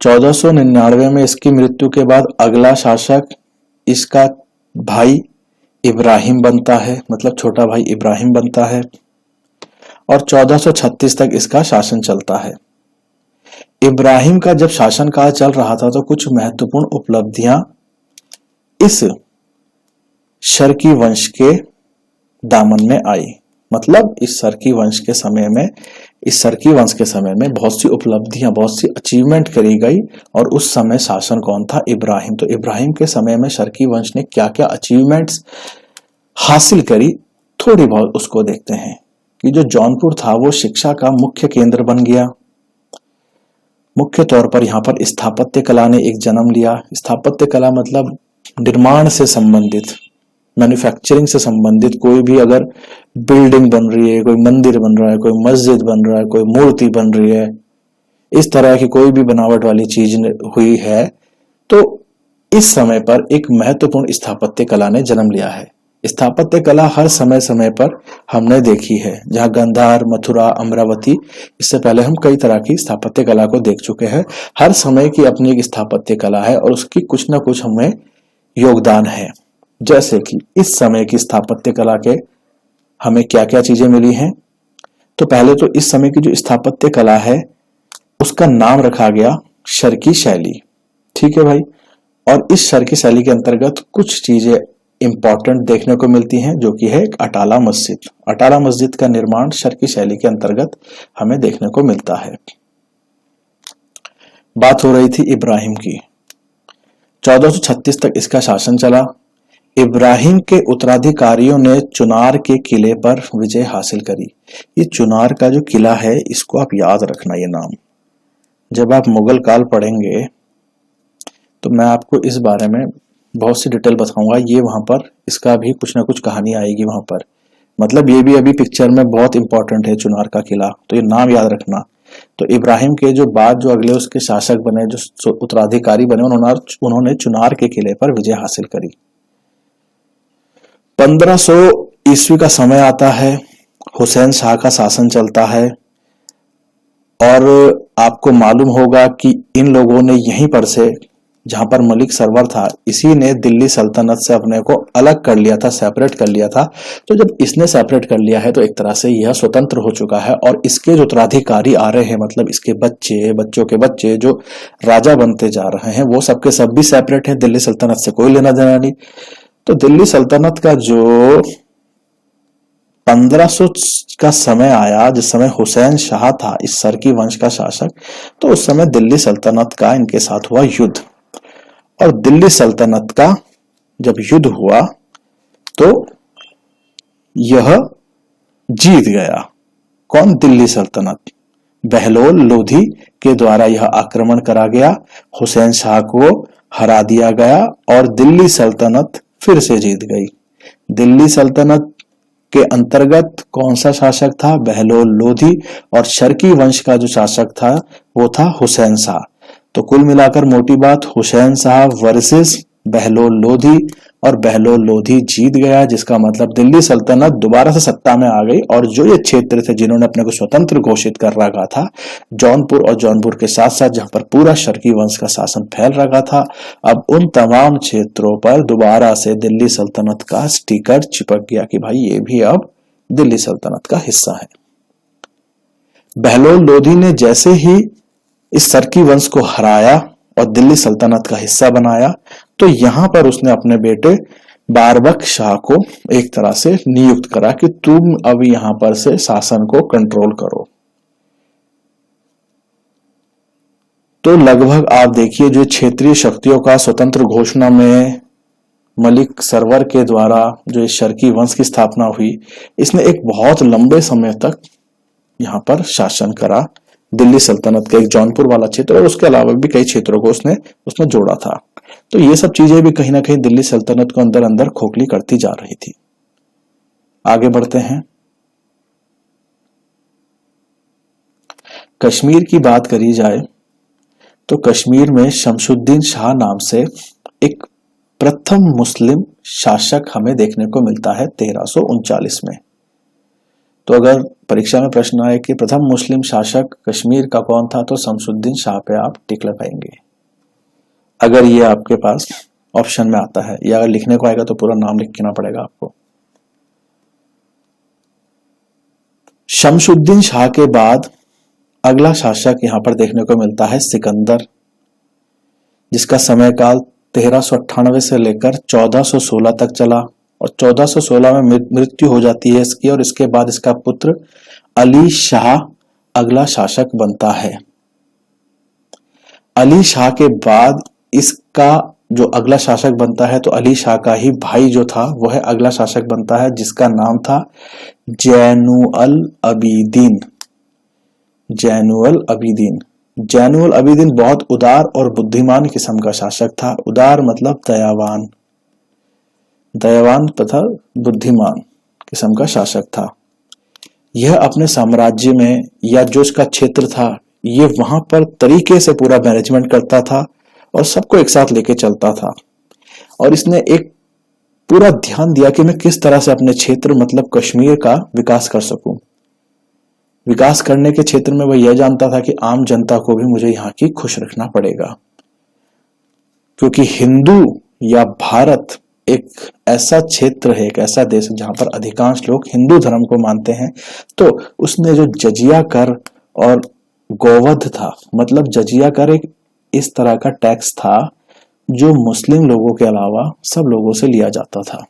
1499 में इसकी मृत्यु के बाद अगला शासक इसका भाई इब्राहिम बनता है, मतलब छोटा भाई इब्राहिम बनता है, और 1436 तक इसका शासन चलता है। इब्राहिम का जब शासनकाल चल रहा था तो कुछ महत्वपूर्ण उपलब्धियां इस शर्की वंश के दामन में आई। मतलब इस शर्की वंश के समय में बहुत सी उपलब्धियां, बहुत सी अचीवमेंट करी गई। और उस समय शासन कौन था? इब्राहिम। तो इब्राहिम के समय में शर्की वंश ने क्या क्या अचीवमेंट्स हासिल करी, थोड़ी बहुत उसको देखते हैं। कि जो जौनपुर था वो शिक्षा का मुख्य केंद्र बन गया। मुख्य तौर पर यहाँ पर स्थापत्य कला ने एक जन्म लिया। स्थापत्य कला मतलब निर्माण से संबंधित, मैन्युफैक्चरिंग से संबंधित कोई भी अगर बिल्डिंग बन रही है, कोई मंदिर बन रहा है, कोई मस्जिद बन रहा है, कोई मूर्ति बन रही है, इस तरह की कोई भी बनावट वाली चीज हुई है, तो इस समय पर एक महत्वपूर्ण स्थापत्य कला ने जन्म लिया है। स्थापत्य कला हर समय समय पर हमने देखी है, जहाँ गांधार, मथुरा, अमरावती, इससे पहले हम कई तरह की स्थापत्य कला को देख चुके हैं। हर समय की अपनी एक स्थापत्य कला है और उसकी कुछ ना कुछ हमें योगदान है। जैसे कि इस समय की स्थापत्य कला के हमें क्या क्या चीजें मिली हैं। तो पहले तो इस समय की जो स्थापत्य कला है उसका नाम रखा गया शर्की शैली। ठीक है भाई। और इस शर्की शैली के अंतर्गत कुछ चीजें इंपॉर्टेंट देखने को मिलती हैं, जो कि है एक अटाला मस्जिद। अटाला मस्जिद का निर्माण शर्की शैली के अंतर्गत हमें देखने को मिलता है। बात हो रही थी इब्राहिम की। 1436 तक इसका शासन चला। इब्राहिम के उत्तराधिकारियों ने चुनार के किले पर विजय हासिल करी। ये चुनार का जो किला है इसको आप याद रखना, ये नाम जब आप मुगल काल पढ़ेंगे तो मैं आपको इस बारे में बहुत सी डिटेल बताऊंगा। ये वहां पर इसका भी कुछ ना कुछ कहानी आएगी वहां पर, मतलब ये भी अभी पिक्चर में बहुत इंपॉर्टेंट है चुनार का किला, तो ये नाम याद रखना। तो इब्राहिम के जो बाद जो अगले उसके शासक बने, जो उत्तराधिकारी बने, उन्होंने चुनार के किले पर विजय हासिल करी। 1500 ईस्वी का समय आता है, हुसैन शाह का शासन चलता है और आपको मालूम होगा कि इन लोगों ने यहीं पर से, जहां पर मलिक सरवर था, इसी ने दिल्ली सल्तनत से अपने को अलग कर लिया था, सेपरेट कर लिया था। तो जब इसने सेपरेट कर लिया है तो एक तरह से यह स्वतंत्र हो चुका है और इसके जो उत्तराधिकारी आ रहे हैं, मतलब इसके बच्चे, बच्चों के बच्चे जो राजा बनते जा रहे हैं, वो सबके सब भी सेपरेट है, दिल्ली सल्तनत से कोई लेना देना नहीं। तो दिल्ली सल्तनत का जो 1500 का समय आया, जिस समय हुसैन शाह था इस सरकी वंश का शासक, तो उस समय दिल्ली सल्तनत का इनके साथ हुआ युद्ध। और दिल्ली सल्तनत का जब युद्ध हुआ तो यह जीत गया। कौन? दिल्ली सल्तनत। बहलोल लोधी के द्वारा यह आक्रमण करा गया, हुसैन शाह को हरा दिया गया और दिल्ली सल्तनत फिर से जीत गई। दिल्ली सल्तनत के अंतर्गत कौन सा शासक था? बहलोल लोधी। और शर्की वंश का जो शासक था वो था हुसैन शाह। तो कुल मिलाकर मोटी बात, हुसैन शाह वर्सेस बहलोल लोधी, और बहलोल लोधी जीत गया, जिसका मतलब दिल्ली सल्तनत दोबारा से सत्ता में आ गई। और जो ये क्षेत्र थे जिन्होंने अपने को स्वतंत्र घोषित कर रखा था, जौनपुर और जौनपुर के साथ साथ जहां पर पूरा शर्की वंश का शासन फैल रखा था, अब उन तमाम क्षेत्रों पर दोबारा से दिल्ली सल्तनत का स्टिकर चिपक गया कि भाई ये भी अब दिल्ली सल्तनत का हिस्सा है। बहलोल लोधी ने जैसे ही इस सरकी वंश को हराया और दिल्ली सल्तनत का हिस्सा बनाया, तो यहां पर उसने अपने बेटे बारबक शाह को एक तरह से नियुक्त करा कि तुम अब यहां पर से शासन को कंट्रोल करो। तो लगभग आप देखिए, जो क्षेत्रीय शक्तियों का स्वतंत्र घोषणा में मलिक सरवर के द्वारा जो इस शर्की वंश की स्थापना हुई, इसने एक बहुत लंबे समय तक यहां पर शासन करा। दिल्ली सल्तनत का एक जौनपुर वाला क्षेत्र और उसके अलावा भी कई क्षेत्रों को उसने जोड़ा था। तो ये सब चीजें भी कहीं ना कहीं दिल्ली सल्तनत को अंदर अंदर खोखली करती जा रही थी। आगे बढ़ते हैं। कश्मीर की बात करी जाए तो कश्मीर में शमशुद्दीन शाह नाम से एक प्रथम मुस्लिम शासक हमें देखने को मिलता है 1339 में। तो अगर परीक्षा में प्रश्न आए कि प्रथम मुस्लिम शासक कश्मीर का कौन था, तो शमशुद्दीन शाह पे आप टिक लगाएंगे, अगर ये आपके पास ऑप्शन में आता है, या अगर लिखने को आएगा तो पूरा नाम लिखना पड़ेगा आपको। शमशुद्दीन शाह के बाद अगला शासक यहां पर देखने को मिलता है सिकंदर, जिसका समयकाल 1398 से लेकर 1416 तक चला और 1416 में मृत्यु हो जाती है इसकी, और इसके बाद इसका पुत्र अली शाह अगला शासक बनता है। अली शाह के बाद इसका जो अगला शासक बनता है, तो अली शाह का ही भाई जो था वह अगला शासक बनता है, जिसका नाम था जैनुअल अबीदीन। जैनुअल अबीदीन। जैनुअल अबीदीन बहुत उदार और बुद्धिमान किस्म का शासक था। उदार मतलब दयावान, दयावान तथा बुद्धिमान किस्म का शासक था। यह अपने साम्राज्य में या जो इसका क्षेत्र था, ये वहां पर तरीके से पूरा मैनेजमेंट करता था और सबको एक साथ लेके चलता था। और इसने एक पूरा ध्यान दिया कि मैं किस तरह से अपने क्षेत्र मतलब कश्मीर का विकास कर सकूं। विकास करने के क्षेत्र में वह यह जानता था कि आम जनता को भी मुझे यहाँ की खुश रखना पड़ेगा, क्योंकि हिंदू या भारत एक ऐसा क्षेत्र है, एक ऐसा देश है जहां पर अधिकांश लोग हिंदू धर्म को मानते हैं। तो उसने जो जजिया कर और गोवध था, मतलब जजिया कर एक इस तरह का टैक्स था जो मुस्लिम लोगों के अलावा सब लोगों से लिया जाता था,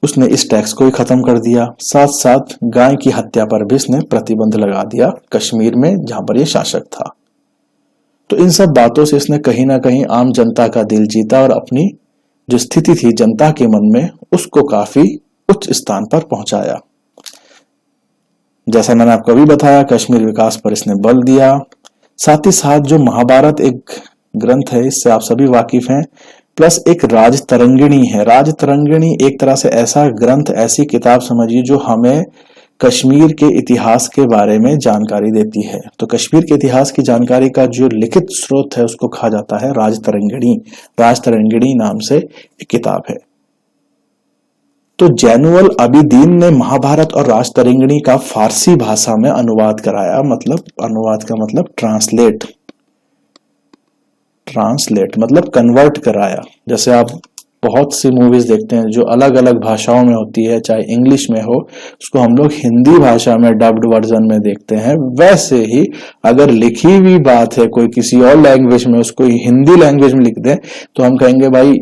उसने इस टैक्स को ही खत्म कर दिया। साथ साथ गाय की हत्या पर भी इसने प्रतिबंध लगा दिया कश्मीर में, जहां पर यह शासक था। तो इन सब बातों से इसने कहीं ना कहीं आम जनता का दिल जीता और अपनी जो स्थिति थी जनता के मन में उसको काफी उच्च स्थान पर पहुंचाया। जैसा मैंने आपको अभी बताया, कश्मीर विकास पर इसने बल दिया। साथ ही साथ जो महाभारत एक ग्रंथ है, इससे आप सभी वाकिफ हैं, प्लस एक राजतरंगिणी है। राजतरंगिणी एक तरह से ऐसा ग्रंथ, ऐसी किताब समझिए जो हमें कश्मीर के इतिहास के बारे में जानकारी देती है। तो कश्मीर के इतिहास की जानकारी का जो लिखित स्रोत है उसको कहा जाता है राजतरंगिणी। राजतरंगिणी नाम से एक किताब है। तो जैनुअल अबिदीन ने महाभारत और राजतरंगिणी का फारसी भाषा में अनुवाद कराया, मतलब अनुवाद का मतलब ट्रांसलेट मतलब कन्वर्ट कराया। जैसे आप बहुत सी मूवीज देखते हैं जो अलग अलग भाषाओं में होती है, चाहे इंग्लिश में हो, उसको हम लोग हिंदी भाषा में डब्ड वर्जन में देखते हैं। वैसे ही अगर लिखी हुई बात है कोई किसी और लैंग्वेज में, उसको हिंदी लैंग्वेज में लिख दें तो हम कहेंगे भाई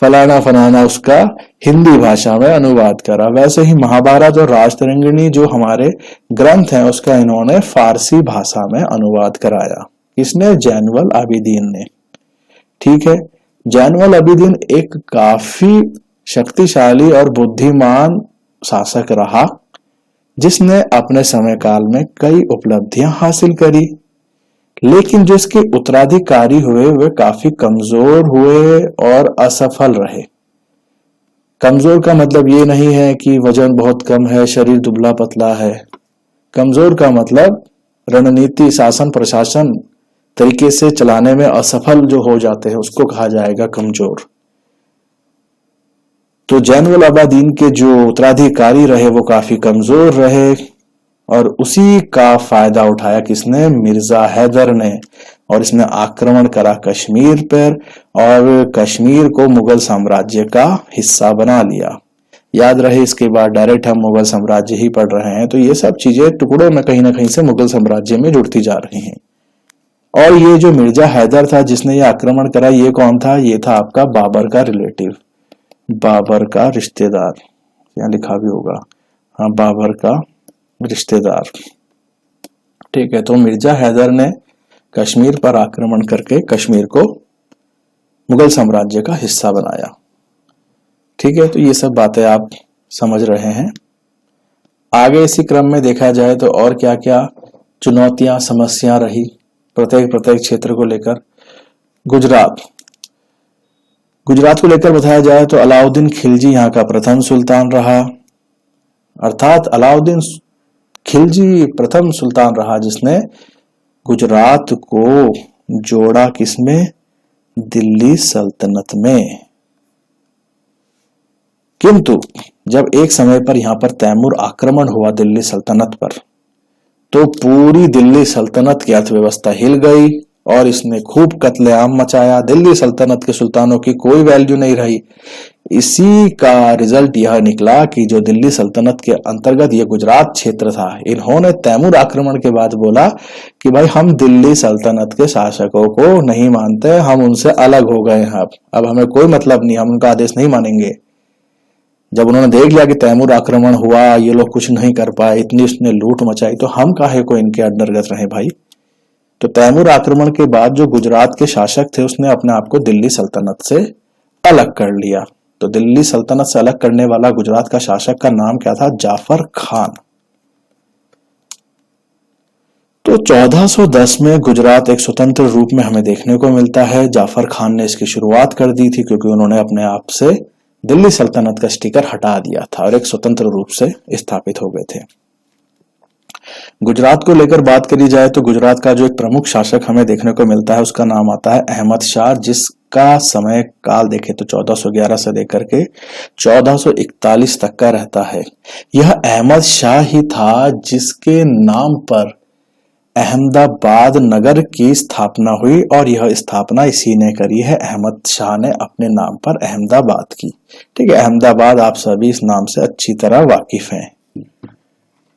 फलाना फलाना उसका हिंदी भाषा में अनुवाद करा। वैसे ही महाभारत और राजतरंगिणी जो हमारे ग्रंथ हैं उसका इन्होंने फारसी भाषा में अनुवाद कराया। किसने? जैनुअल आबिदीन ने। ठीक है, जैनुअल आबिदीन एक काफी शक्तिशाली और बुद्धिमान शासक रहा जिसने अपने समय काल में कई उपलब्धियां हासिल करी, लेकिन जो इसके उत्तराधिकारी हुए वे काफी कमजोर हुए और असफल रहे। कमजोर का मतलब ये नहीं है कि वजन बहुत कम है, शरीर दुबला पतला है। कमजोर का मतलब रणनीति, शासन प्रशासन तरीके से चलाने में असफल जो हो जाते हैं उसको कहा जाएगा कमजोर। तो जैनुअल आबिदीन के जो उत्तराधिकारी रहे वो काफी कमजोर रहे और उसी का फायदा उठाया किसने? मिर्जा हैदर ने। और इसने आक्रमण करा कश्मीर पर और कश्मीर को मुगल साम्राज्य का हिस्सा बना लिया। याद रहे, इसके बाद डायरेक्ट हम मुगल साम्राज्य ही पढ़ रहे हैं, तो ये सब चीजें टुकड़ों में कहीं ना कहीं से मुगल साम्राज्य में जुड़ती जा रही हैं। और ये जो मिर्जा हैदर था जिसने ये आक्रमण करा, ये कौन था? ये था आपका बाबर का रिलेटिव, बाबर का रिश्तेदार। यहाँ लिखा भी होगा, हाँ, बाबर का रिश्तेदार। ठीक है, तो मिर्जा हैदर ने कश्मीर पर आक्रमण करके कश्मीर को मुगल साम्राज्य का हिस्सा बनाया। ठीक है, तो ये सब बातें आप समझ रहे हैं। आगे इसी क्रम में देखा जाए तो और क्या क्या चुनौतियां, समस्याएं रही प्रत्येक क्षेत्र को लेकर। गुजरात को लेकर बताया जाए तो अलाउद्दीन खिलजी यहाँ का प्रथम सुल्तान रहा, अर्थात अलाउद्दीन खिलजी प्रथम सुल्तान रहा जिसने गुजरात को जोड़ा किसमें? दिल्ली सल्तनत में। किंतु जब एक समय पर यहां पर तैमूर आक्रमण हुआ दिल्ली सल्तनत पर, तो पूरी दिल्ली सल्तनत की अर्थव्यवस्था हिल गई और इसने खूब कत्लेआम मचाया। दिल्ली सल्तनत के सुल्तानों की कोई वैल्यू नहीं रही। इसी का रिजल्ट यह निकला कि जो दिल्ली सल्तनत के अंतर्गत ये गुजरात क्षेत्र था, इन्होंने तैमूर आक्रमण के बाद बोला कि भाई हम दिल्ली सल्तनत के शासकों को नहीं मानते, हम उनसे अलग हो गए हैं, अब हमें कोई मतलब नहीं, हम उनका आदेश नहीं मानेंगे। जब उन्होंने देख लिया कि तैमूर आक्रमण हुआ, ये लोग कुछ नहीं कर पाए, इतनी उसने लूट मचाई, तो हम काहे को इनके अंतर्गत रहे भाई। तो तैमूर आक्रमण के बाद जो गुजरात के शासक थे उसने अपने आप को दिल्ली सल्तनत से अलग कर लिया। तो दिल्ली सल्तनत से अलग करने वाला गुजरात का शासक का नाम क्या था? जाफर खान। तो 1410 में गुजरात एक स्वतंत्र रूप में हमें देखने को मिलता है। जाफर खान ने इसकी शुरुआत कर दी थी क्योंकि उन्होंने अपने आप से दिल्ली सल्तनत का स्टिकर हटा दिया था और एक स्वतंत्र रूप से स्थापित हो गए थे। गुजरात को लेकर बात करी जाए तो गुजरात का जो एक प्रमुख शासक हमें देखने को मिलता है उसका नाम आता है अहमद शाह, जिस का समय काल देखें तो 1411 से लेकर के 1441 तक का रहता है। यह अहमद शाह ही था जिसके नाम पर अहमदाबाद नगर की स्थापना हुई और यह स्थापना इसी ने करी है, अहमद शाह ने अपने नाम पर अहमदाबाद की। ठीक है, अहमदाबाद आप सभी इस नाम से अच्छी तरह वाकिफ हैं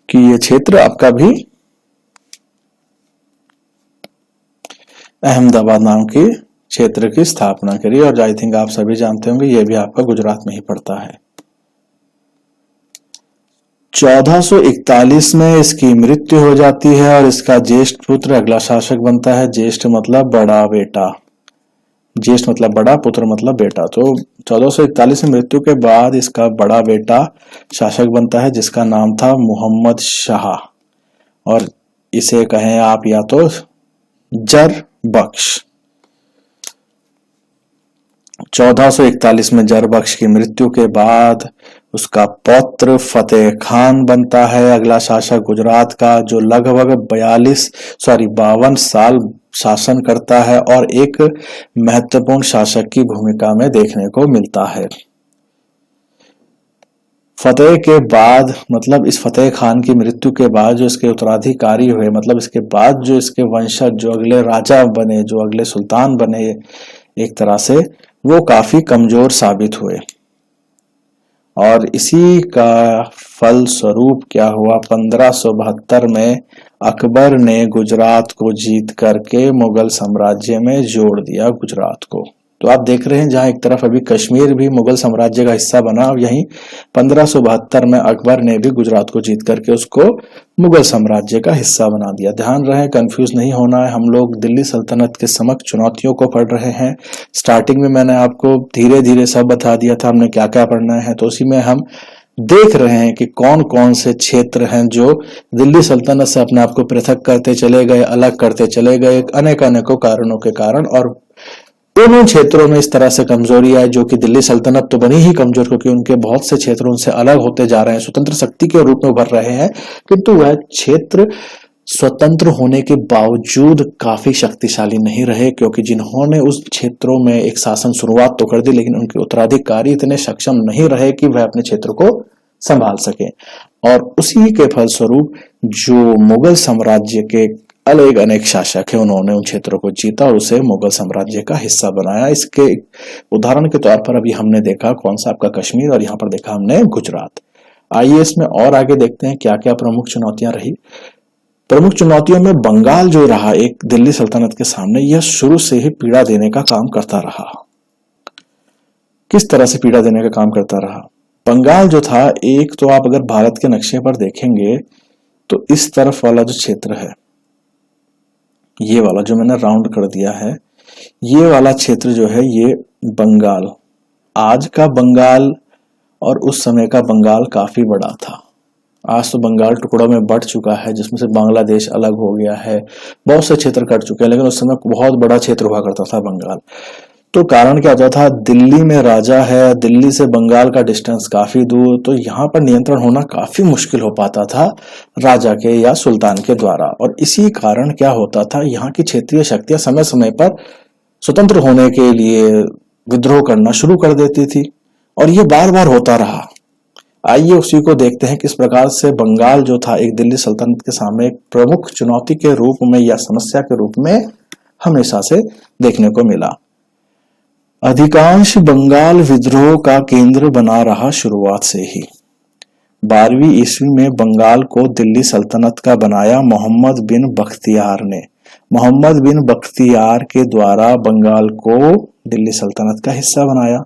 कि ये क्षेत्र आपका भी अहमदाबाद नाम के क्षेत्र की स्थापना करी और आई थिंक आप सभी जानते होंगे ये भी आपका गुजरात में ही पड़ता है। 1441 में इसकी मृत्यु हो जाती है और इसका ज्येष्ठ पुत्र अगला शासक बनता है। ज्येष्ठ मतलब बड़ा बेटा, ज्येष्ठ मतलब बड़ा, पुत्र मतलब बेटा। तो 1441 में मृत्यु के बाद इसका बड़ा बेटा शासक बनता है जिसका नाम था मोहम्मद शाह, और इसे कहें आप या तो जर बख्श। 1441 में जर बख्श की मृत्यु के बाद उसका पौत्र फतेह खान बनता है अगला शासक गुजरात का, जो लगभग 52 साल शासन करता है और एक महत्वपूर्ण शासक की भूमिका में देखने को मिलता है। फतेह के बाद मतलब इस फतेह खान की मृत्यु के बाद जो इसके उत्तराधिकारी हुए, मतलब इसके बाद जो इसके वंशज जो अगले राजा बने, जो अगले सुल्तान बने, एक तरह से वो काफी कमजोर साबित हुए। और इसी का फल स्वरूप क्या हुआ, 1572 में अकबर ने गुजरात को जीत करके मुगल साम्राज्य में जोड़ दिया गुजरात को। तो आप देख रहे हैं जहां एक तरफ अभी कश्मीर भी मुगल साम्राज्य का हिस्सा बना, और यहीं 1572 में अकबर ने भी गुजरात को जीत करके उसको मुगल साम्राज्य का हिस्सा बना दिया। ध्यान रहे, कंफ्यूज नहीं होना है। हम लोग दिल्ली सल्तनत के समक्ष चुनौतियों को पढ़ रहे हैं। स्टार्टिंग में मैंने आपको धीरे धीरे सब बता दिया था हमने क्या क्या पढ़ना है, तो उसी में हम देख रहे हैं कि कौन कौन से क्षेत्र हैं जो दिल्ली सल्तनत से अपने आप को पृथक करते चले गए, अलग करते चले गए अनेकों कारणों के कारण, और उन क्षेत्रों में इस तरह से कमजोरी आई जो कि दिल्ली सल्तनत तो बनी ही कमजोर क्योंकि उनके बहुत से क्षेत्र उनसे अलग होते जा रहे हैं, स्वतंत्र शक्ति के रूप में उभर रहे हैं, किंतु वह क्षेत्र स्वतंत्र होने के बावजूद काफी शक्तिशाली नहीं रहे, क्योंकि जिन्होंने उस क्षेत्रों में एक शासन शुरुआत तो कर दी लेकिन उनके उत्तराधिकारी इतने सक्षम नहीं रहे कि वह अपने क्षेत्र को संभाल सके। और उसी के फलस्वरूप जो मुगल साम्राज्य के अलग अनेक शासक है उन्होंने उन क्षेत्रों को जीता और उसे मुगल साम्राज्य का हिस्सा बनाया। इसके उदाहरण के तौर पर अभी हमने देखा कौन सा, आपका कश्मीर, और यहाँ पर देखा हमने गुजरात। आइए इसमें और आगे देखते हैं क्या क्या प्रमुख चुनौतियां रही। प्रमुख चुनौतियों में बंगाल जो रहा एक दिल्ली सल्तनत के सामने, यह शुरू से ही पीड़ा देने का काम करता रहा। किस तरह से पीड़ा देने का काम करता रहा? बंगाल जो था, एक तो आप अगर भारत के नक्शे पर देखेंगे तो इस तरफ वाला जो क्षेत्र है, ये वाला जो मैंने राउंड कर दिया है, ये वाला क्षेत्र जो है ये बंगाल, आज का बंगाल और उस समय का बंगाल काफी बड़ा था। आज तो बंगाल टुकड़ों में बंट चुका है जिसमें से बांग्लादेश अलग हो गया है, बहुत से क्षेत्र कट चुके हैं, लेकिन उस समय बहुत बड़ा क्षेत्र हुआ करता था बंगाल। तो कारण क्या होता था, दिल्ली में राजा है, दिल्ली से बंगाल का डिस्टेंस काफी दूर, तो यहाँ पर नियंत्रण होना काफी मुश्किल हो पाता था राजा के या सुल्तान के द्वारा। और इसी कारण क्या होता था, यहाँ की क्षेत्रीय शक्तियां समय समय पर स्वतंत्र होने के लिए विद्रोह करना शुरू कर देती थी और ये बार बार होता रहा। आइए उसी को देखते हैं किस प्रकार से बंगाल जो था एक दिल्ली सल्तनत के सामने एक प्रमुख चुनौती के रूप में या समस्या के रूप में हमेशा से देखने को मिला। अधिकांश बंगाल विद्रोह का केंद्र बना रहा शुरुआत से ही। 12वीं ईस्वी में बंगाल को दिल्ली सल्तनत का बनाया मोहम्मद बिन बख्तियार ने। मोहम्मद बिन बख्तियार के द्वारा बंगाल को दिल्ली सल्तनत का हिस्सा बनाया।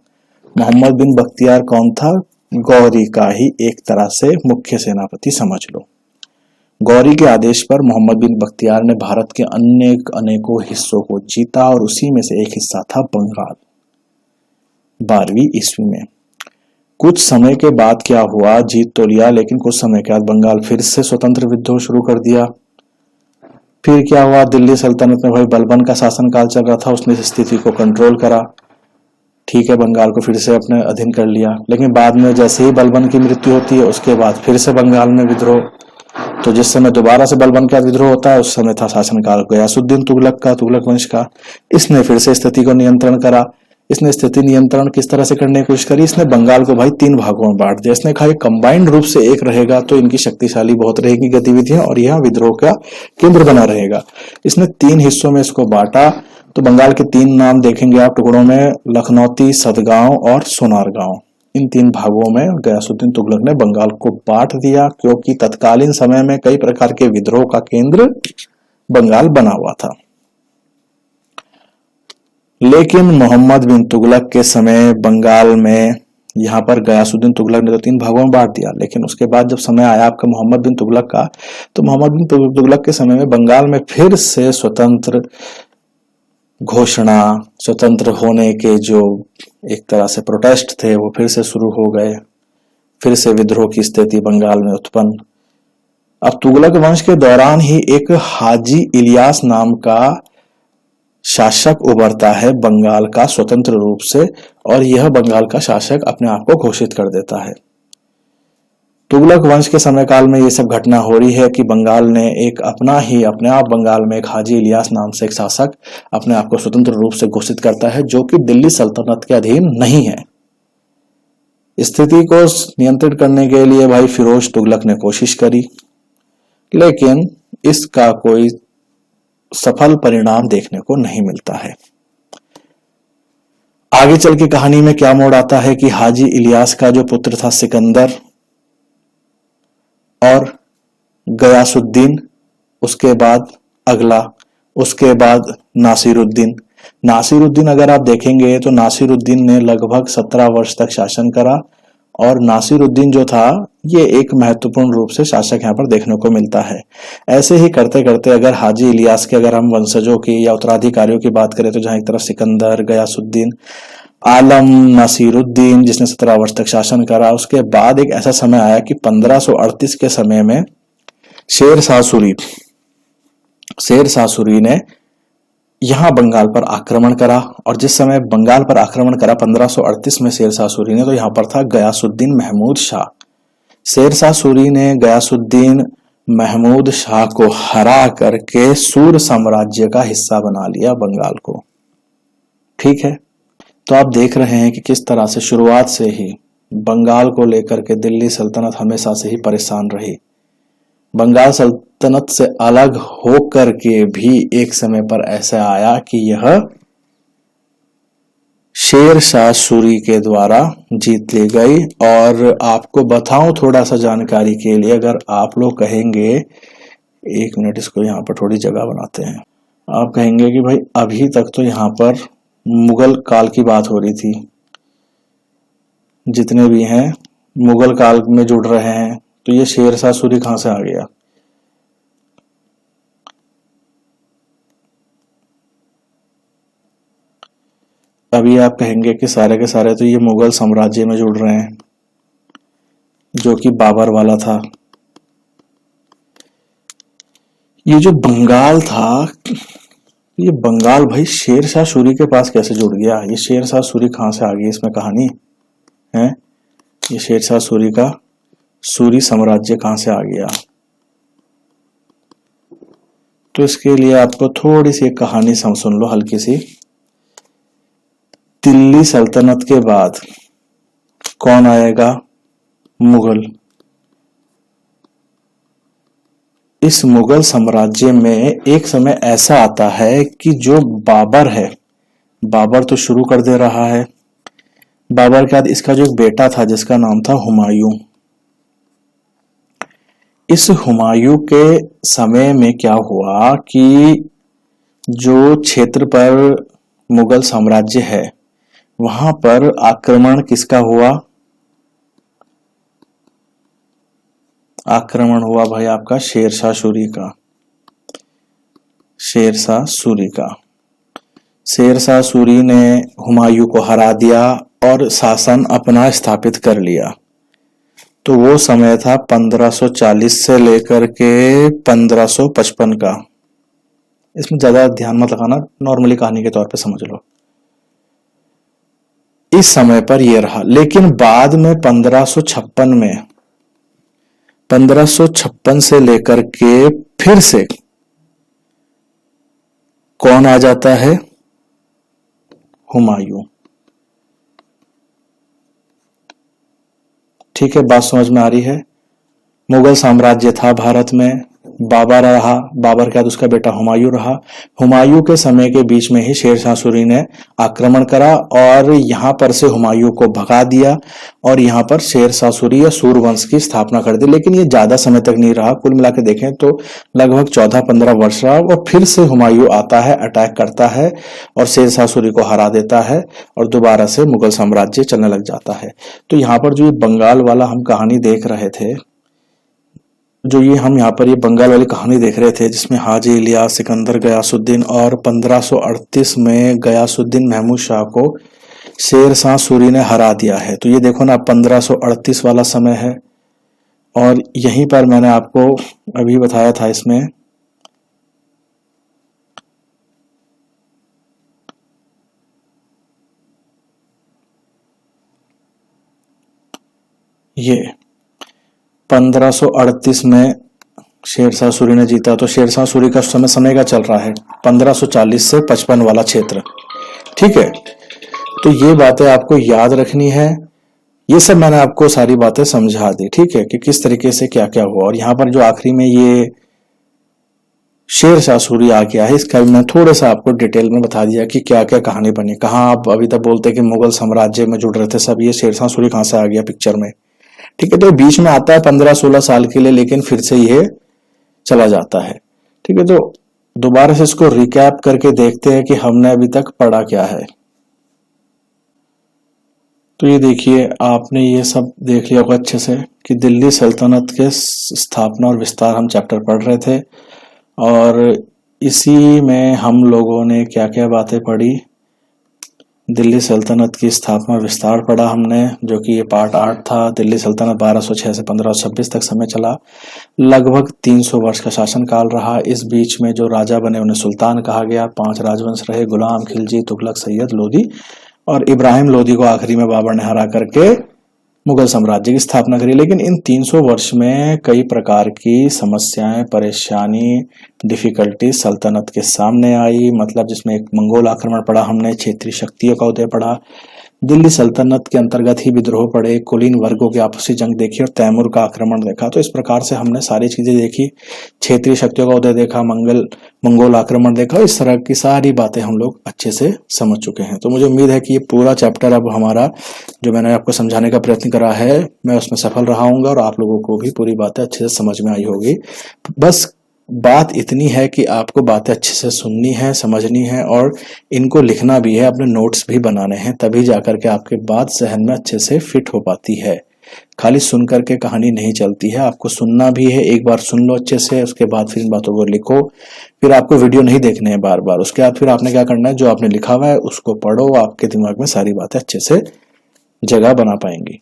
मोहम्मद बिन बख्तियार कौन था? गौरी का ही एक तरह से मुख्य सेनापति समझ लो। गौरी के आदेश पर मोहम्मद बिन बख्तियार ने भारत के अनेकों हिस्सों को जीता और उसी में से एक हिस्सा था बंगाल। 12वीं ईस्वी में कुछ समय के बाद क्या हुआ, जीत तो लिया लेकिन कुछ समय के बाद बंगाल फिर से स्वतंत्र विद्रोह शुरू कर दिया। फिर क्या हुआ, दिल्ली सल्तनत में भाई बलबन का शासनकाल चल रहा था, उसने स्थिति को कंट्रोल करा, ठीक है, बंगाल को फिर से अपने अधीन कर लिया। लेकिन बाद में जैसे ही बलबन की मृत्यु होती है उसके बाद फिर से बंगाल में विद्रोह। तो जिस समय दोबारा से बलबन का विद्रोह होता है उस समय था शासनकाल गयासुद्दीन तुगलक का, तुगलक वंश का। इसने फिर से स्थिति को नियंत्रण करा। इसने स्थिति नियंत्रण किस तरह से करने की कोशिश करी, इसने बंगाल को भाई 3 भागों में बांट दिया। इसने कहा कंबाइंड रूप से एक रहेगा तो इनकी शक्तिशाली बहुत रहेगी गतिविधियां और यह विद्रोह का केंद्र बना रहेगा। इसने 3 हिस्सों में इसको बांटा। तो बंगाल के 3 नाम देखेंगे आप टुकड़ों में, लखनौती, सदगांव और सोनारगांव। इन 3 भागों में गयासुद्दीन तुगलक ने बंगाल को बांट दिया, क्योंकि तत्कालीन समय में कई प्रकार के विद्रोह का केंद्र बंगाल बना हुआ था। लेकिन मोहम्मद बिन तुगलक के समय बंगाल में, यहां पर गयासुद्दीन तुगलक ने तो 3 भागों में बांट दिया, लेकिन उसके बाद जब समय आया आपका मोहम्मद बिन तुगलक का, तो मोहम्मद बिन तुगलक के समय में बंगाल में फिर से स्वतंत्र घोषणा, स्वतंत्र होने के जो एक तरह से प्रोटेस्ट थे वो फिर से शुरू हो गए। फिर से विद्रोह की स्थिति बंगाल में उत्पन्न। अब तुगलक वंश के दौरान ही एक हाजी इलियास नाम का शासक उभरता है बंगाल का स्वतंत्र रूप से, और यह बंगाल का शासक अपने आप को घोषित कर देता है। तुगलक वंश के समय काल में ये सब घटना हो रही है कि बंगाल ने एक अपने आप बंगाल में एक हाजी इलियास नाम से एक शासक अपने आप को स्वतंत्र रूप से घोषित करता है, जो कि दिल्ली सल्तनत के अधीन नहीं है। स्थिति को नियंत्रित करने के लिए भाई फिरोज तुगलक ने कोशिश करी, लेकिन इसका कोई सफल परिणाम देखने को नहीं मिलता है। आगे चल के कहानी में क्या मोड़ आता है कि हाजी इलियास का जो पुत्र था सिकंदर और गयासुद्दीन, उसके बाद अगला, उसके बाद नासिरुद्दीन अगर आप देखेंगे तो नासिरुद्दीन ने लगभग 17 वर्ष तक शासन करा, और नासिरुद्दीन जो था ये एक महत्वपूर्ण रूप से शासक यहाँ पर देखने को मिलता है। ऐसे ही करते करते अगर हाजी इलियास के अगर हम वंशजों की या उत्तराधिकारियों की बात करें तो जहां एक तरफ सिकंदर, गयासुद्दीन, आलम, नासिरुद्दीन जिसने 17 वर्ष तक शासन करा, उसके बाद एक ऐसा समय आया कि 1538 के समय में शेर शाह सूरी ने यहां बंगाल पर आक्रमण करा। और जिस समय बंगाल पर आक्रमण करा 1538 में शेर शाह सूरी ने, तो यहां पर था गयासुद्दीन महमूद शाह। शेर शाह सूरी ने गयासुद्दीन महमूद शाह को हरा करके सूर साम्राज्य का हिस्सा बना लिया बंगाल को। ठीक है, तो आप देख रहे हैं कि किस तरह से शुरुआत से ही बंगाल को लेकर के दिल्ली सल्तनत हमेशा से ही परेशान रही। बंगाल सल्तनत से अलग होकर के भी एक समय पर ऐसा आया कि यह शेर शाह सूरी के द्वारा जीत ली गई। और आपको बताऊं थोड़ा सा जानकारी के लिए, अगर आप लोग कहेंगे, एक मिनट इसको यहाँ पर थोड़ी जगह बनाते हैं, आप कहेंगे कि भाई अभी तक तो यहाँ पर मुगल काल की बात हो रही थी, जितने भी हैं मुगल काल में जुड़ रहे हैं, तो ये शेर शाह सूरी कहां से आ गया? अभी आप कहेंगे कि सारे के सारे तो ये मुगल साम्राज्य में जुड़ रहे हैं, जो कि बाबर वाला था। ये जो बंगाल था, ये बंगाल भाई शेर शाह सूरी के पास कैसे जुड़ गया? ये शेर शाह सूरी कहां से आ गई इसमें कहानी है? ये शेर शाह सूरी का सूरी साम्राज्य कहां से आ गया? तो इसके लिए आपको थोड़ी सी एक कहानी सुन लो, हल्की सी। दिल्ली सल्तनत के बाद कौन आएगा? मुगल। इस मुगल साम्राज्य में एक समय ऐसा आता है कि जो बाबर है, बाबर तो शुरू कर दे रहा है। बाबर के बाद इसका जो एक बेटा था जिसका नाम था हुमायूं। इस हुमायूं के समय में क्या हुआ कि जो क्षेत्र पर मुगल साम्राज्य है वहां पर आक्रमण किसका हुआ? आक्रमण हुआ भाई आपका शेर शाह सूरी का। शेर शाह सूरी का। शेर शाह सूरी ने हुमायूं को हरा दिया और शासन अपना स्थापित कर लिया। तो वो समय था 1540 से लेकर के 1555 का। इसमें ज्यादा ध्यान मत लगाना, नॉर्मली कहानी के तौर पे समझ लो। इस समय पर यह रहा, लेकिन बाद में 1556 में 1556 से लेकर के फिर से कौन आ जाता है? हुमायूं। ठीक है, बात समझ में आ रही है। मुगल साम्राज्य था भारत में, बाबर रहा, बाबर के बाद उसका बेटा हुमायूं रहा। हुमायूं के समय के बीच में ही शेरशाह सूरी ने आक्रमण करा और यहां पर से हुमायूं को भगा दिया और यहां पर शेरशाह सूरी या सूरवंश की स्थापना कर दी। लेकिन ये ज्यादा समय तक नहीं रहा, कुल मिला के देखें तो लगभग 14-15 वर्ष रहा और फिर से हुमायूं आता है, अटैक करता है और शेरशाह सूरी को हरा देता है और दोबारा से मुगल साम्राज्य चलने लग जाता है। तो यहाँ पर जो बंगाल वाला हम कहानी देख रहे थे, जो ये हम यहाँ पर ये बंगाल वाली कहानी देख रहे थे जिसमें हाजी इलियास, सिकंदर गयासुद्दीन और 1538 में गयासुद्दीन महमूद शाह को शेरशाह सूरी ने हरा दिया है। तो ये देखो ना, 1538 वाला समय है और यहीं पर मैंने आपको अभी बताया था इसमें ये 1538 में शेरशाह सूरी ने जीता। तो शेरशाह सूरी का समय का चल रहा है 1540 से 55 वाला क्षेत्र। ठीक है, तो ये बातें आपको याद रखनी है। ये सब मैंने आपको सारी बातें समझा दी, ठीक है, कि किस तरीके से क्या क्या हुआ। और यहाँ पर जो आखिरी में ये शेरशाह सूरी आ गया है, इसका भी मैं थोड़ा सा आपको डिटेल में बता दिया कि क्या क्या कहानी बनी। कहाँ आप अभी तक बोलते कि मुगल साम्राज्य में जुड़ रहे थे सब, ये शेरशाह सूरी कहाँ से आ गया पिक्चर में। ठीक है, तो बीच में आता है 15-16 साल के लिए, लेकिन फिर से ये चला जाता है। ठीक है, तो दोबारा से इसको रिकैप करके देखते हैं कि हमने अभी तक पढ़ा क्या है। तो ये देखिए, आपने ये सब देख लिया होगा अच्छे से कि दिल्ली सल्तनत के स्थापना और विस्तार हम चैप्टर पढ़ रहे थे और इसी में हम लोगों ने क्या क्या बातें पढ़ी। दिल्ली सल्तनत की स्थापना और विस्तार पढ़ा हमने, जो कि ये पार्ट 8 था। दिल्ली सल्तनत 1206 से 1526 तक समय चला, लगभग 300 वर्ष का शासनकाल रहा। इस बीच में जो राजा बने उन्हें सुल्तान कहा गया। 5 राजवंश रहे, गुलाम, खिलजी, तुगलक, सैयद, लोधी और इब्राहिम लोधी को आखिरी में बाबर ने हरा करके मुगल साम्राज्य की स्थापना करी। लेकिन इन 300 वर्ष में कई प्रकार की समस्याएं, परेशानी, डिफिकल्टी सल्तनत के सामने आई। मतलब जिसमें एक मंगोल आक्रमण पड़ा हमने, क्षेत्रीय शक्तियों का उदय पड़ा, दिल्ली सल्तनत के अंतर्गत ही विद्रोह पड़े, कुलीन वर्गों की आपसी जंग देखी और तैमूर का आक्रमण देखा। तो इस प्रकार से हमने सारी चीजें देखी, क्षेत्रीय शक्तियों का उदय देखा, मंगोल आक्रमण देखा। इस तरह की सारी बातें हम लोग अच्छे से समझ चुके हैं। तो मुझे उम्मीद है कि ये पूरा चैप्टर अब हमारा जो मैंने आपको समझाने का प्रयत्न करा है, मैं उसमें सफल रहा हूँ और आप लोगों को भी पूरी बातें अच्छे से समझ में आई होगी। बस बात इतनी है कि आपको बातें अच्छे से सुननी है, समझनी है और इनको लिखना भी है, अपने नोट्स भी बनाने हैं, तभी जाकर के आपके बात जहन में अच्छे से फिट हो पाती है। खाली सुन करके कहानी नहीं चलती है, आपको सुनना भी है। एक बार सुन लो अच्छे से, उसके बाद फिर इन बातों को लिखो। फिर आपको वीडियो नहीं देखने हैं बार बार, उसके बाद फिर आपने क्या करना है, जो आपने लिखा हुआ है उसको पढ़ो, आपके दिमाग में सारी बातें अच्छे से जगह बना पाएंगी।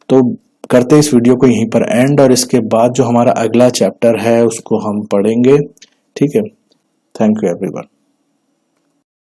तो करते इस वीडियो को यहीं पर एंड, और इसके बाद जो हमारा अगला चैप्टर है उसको हम पढ़ेंगे। ठीक है, थैंक यू एवरीवन।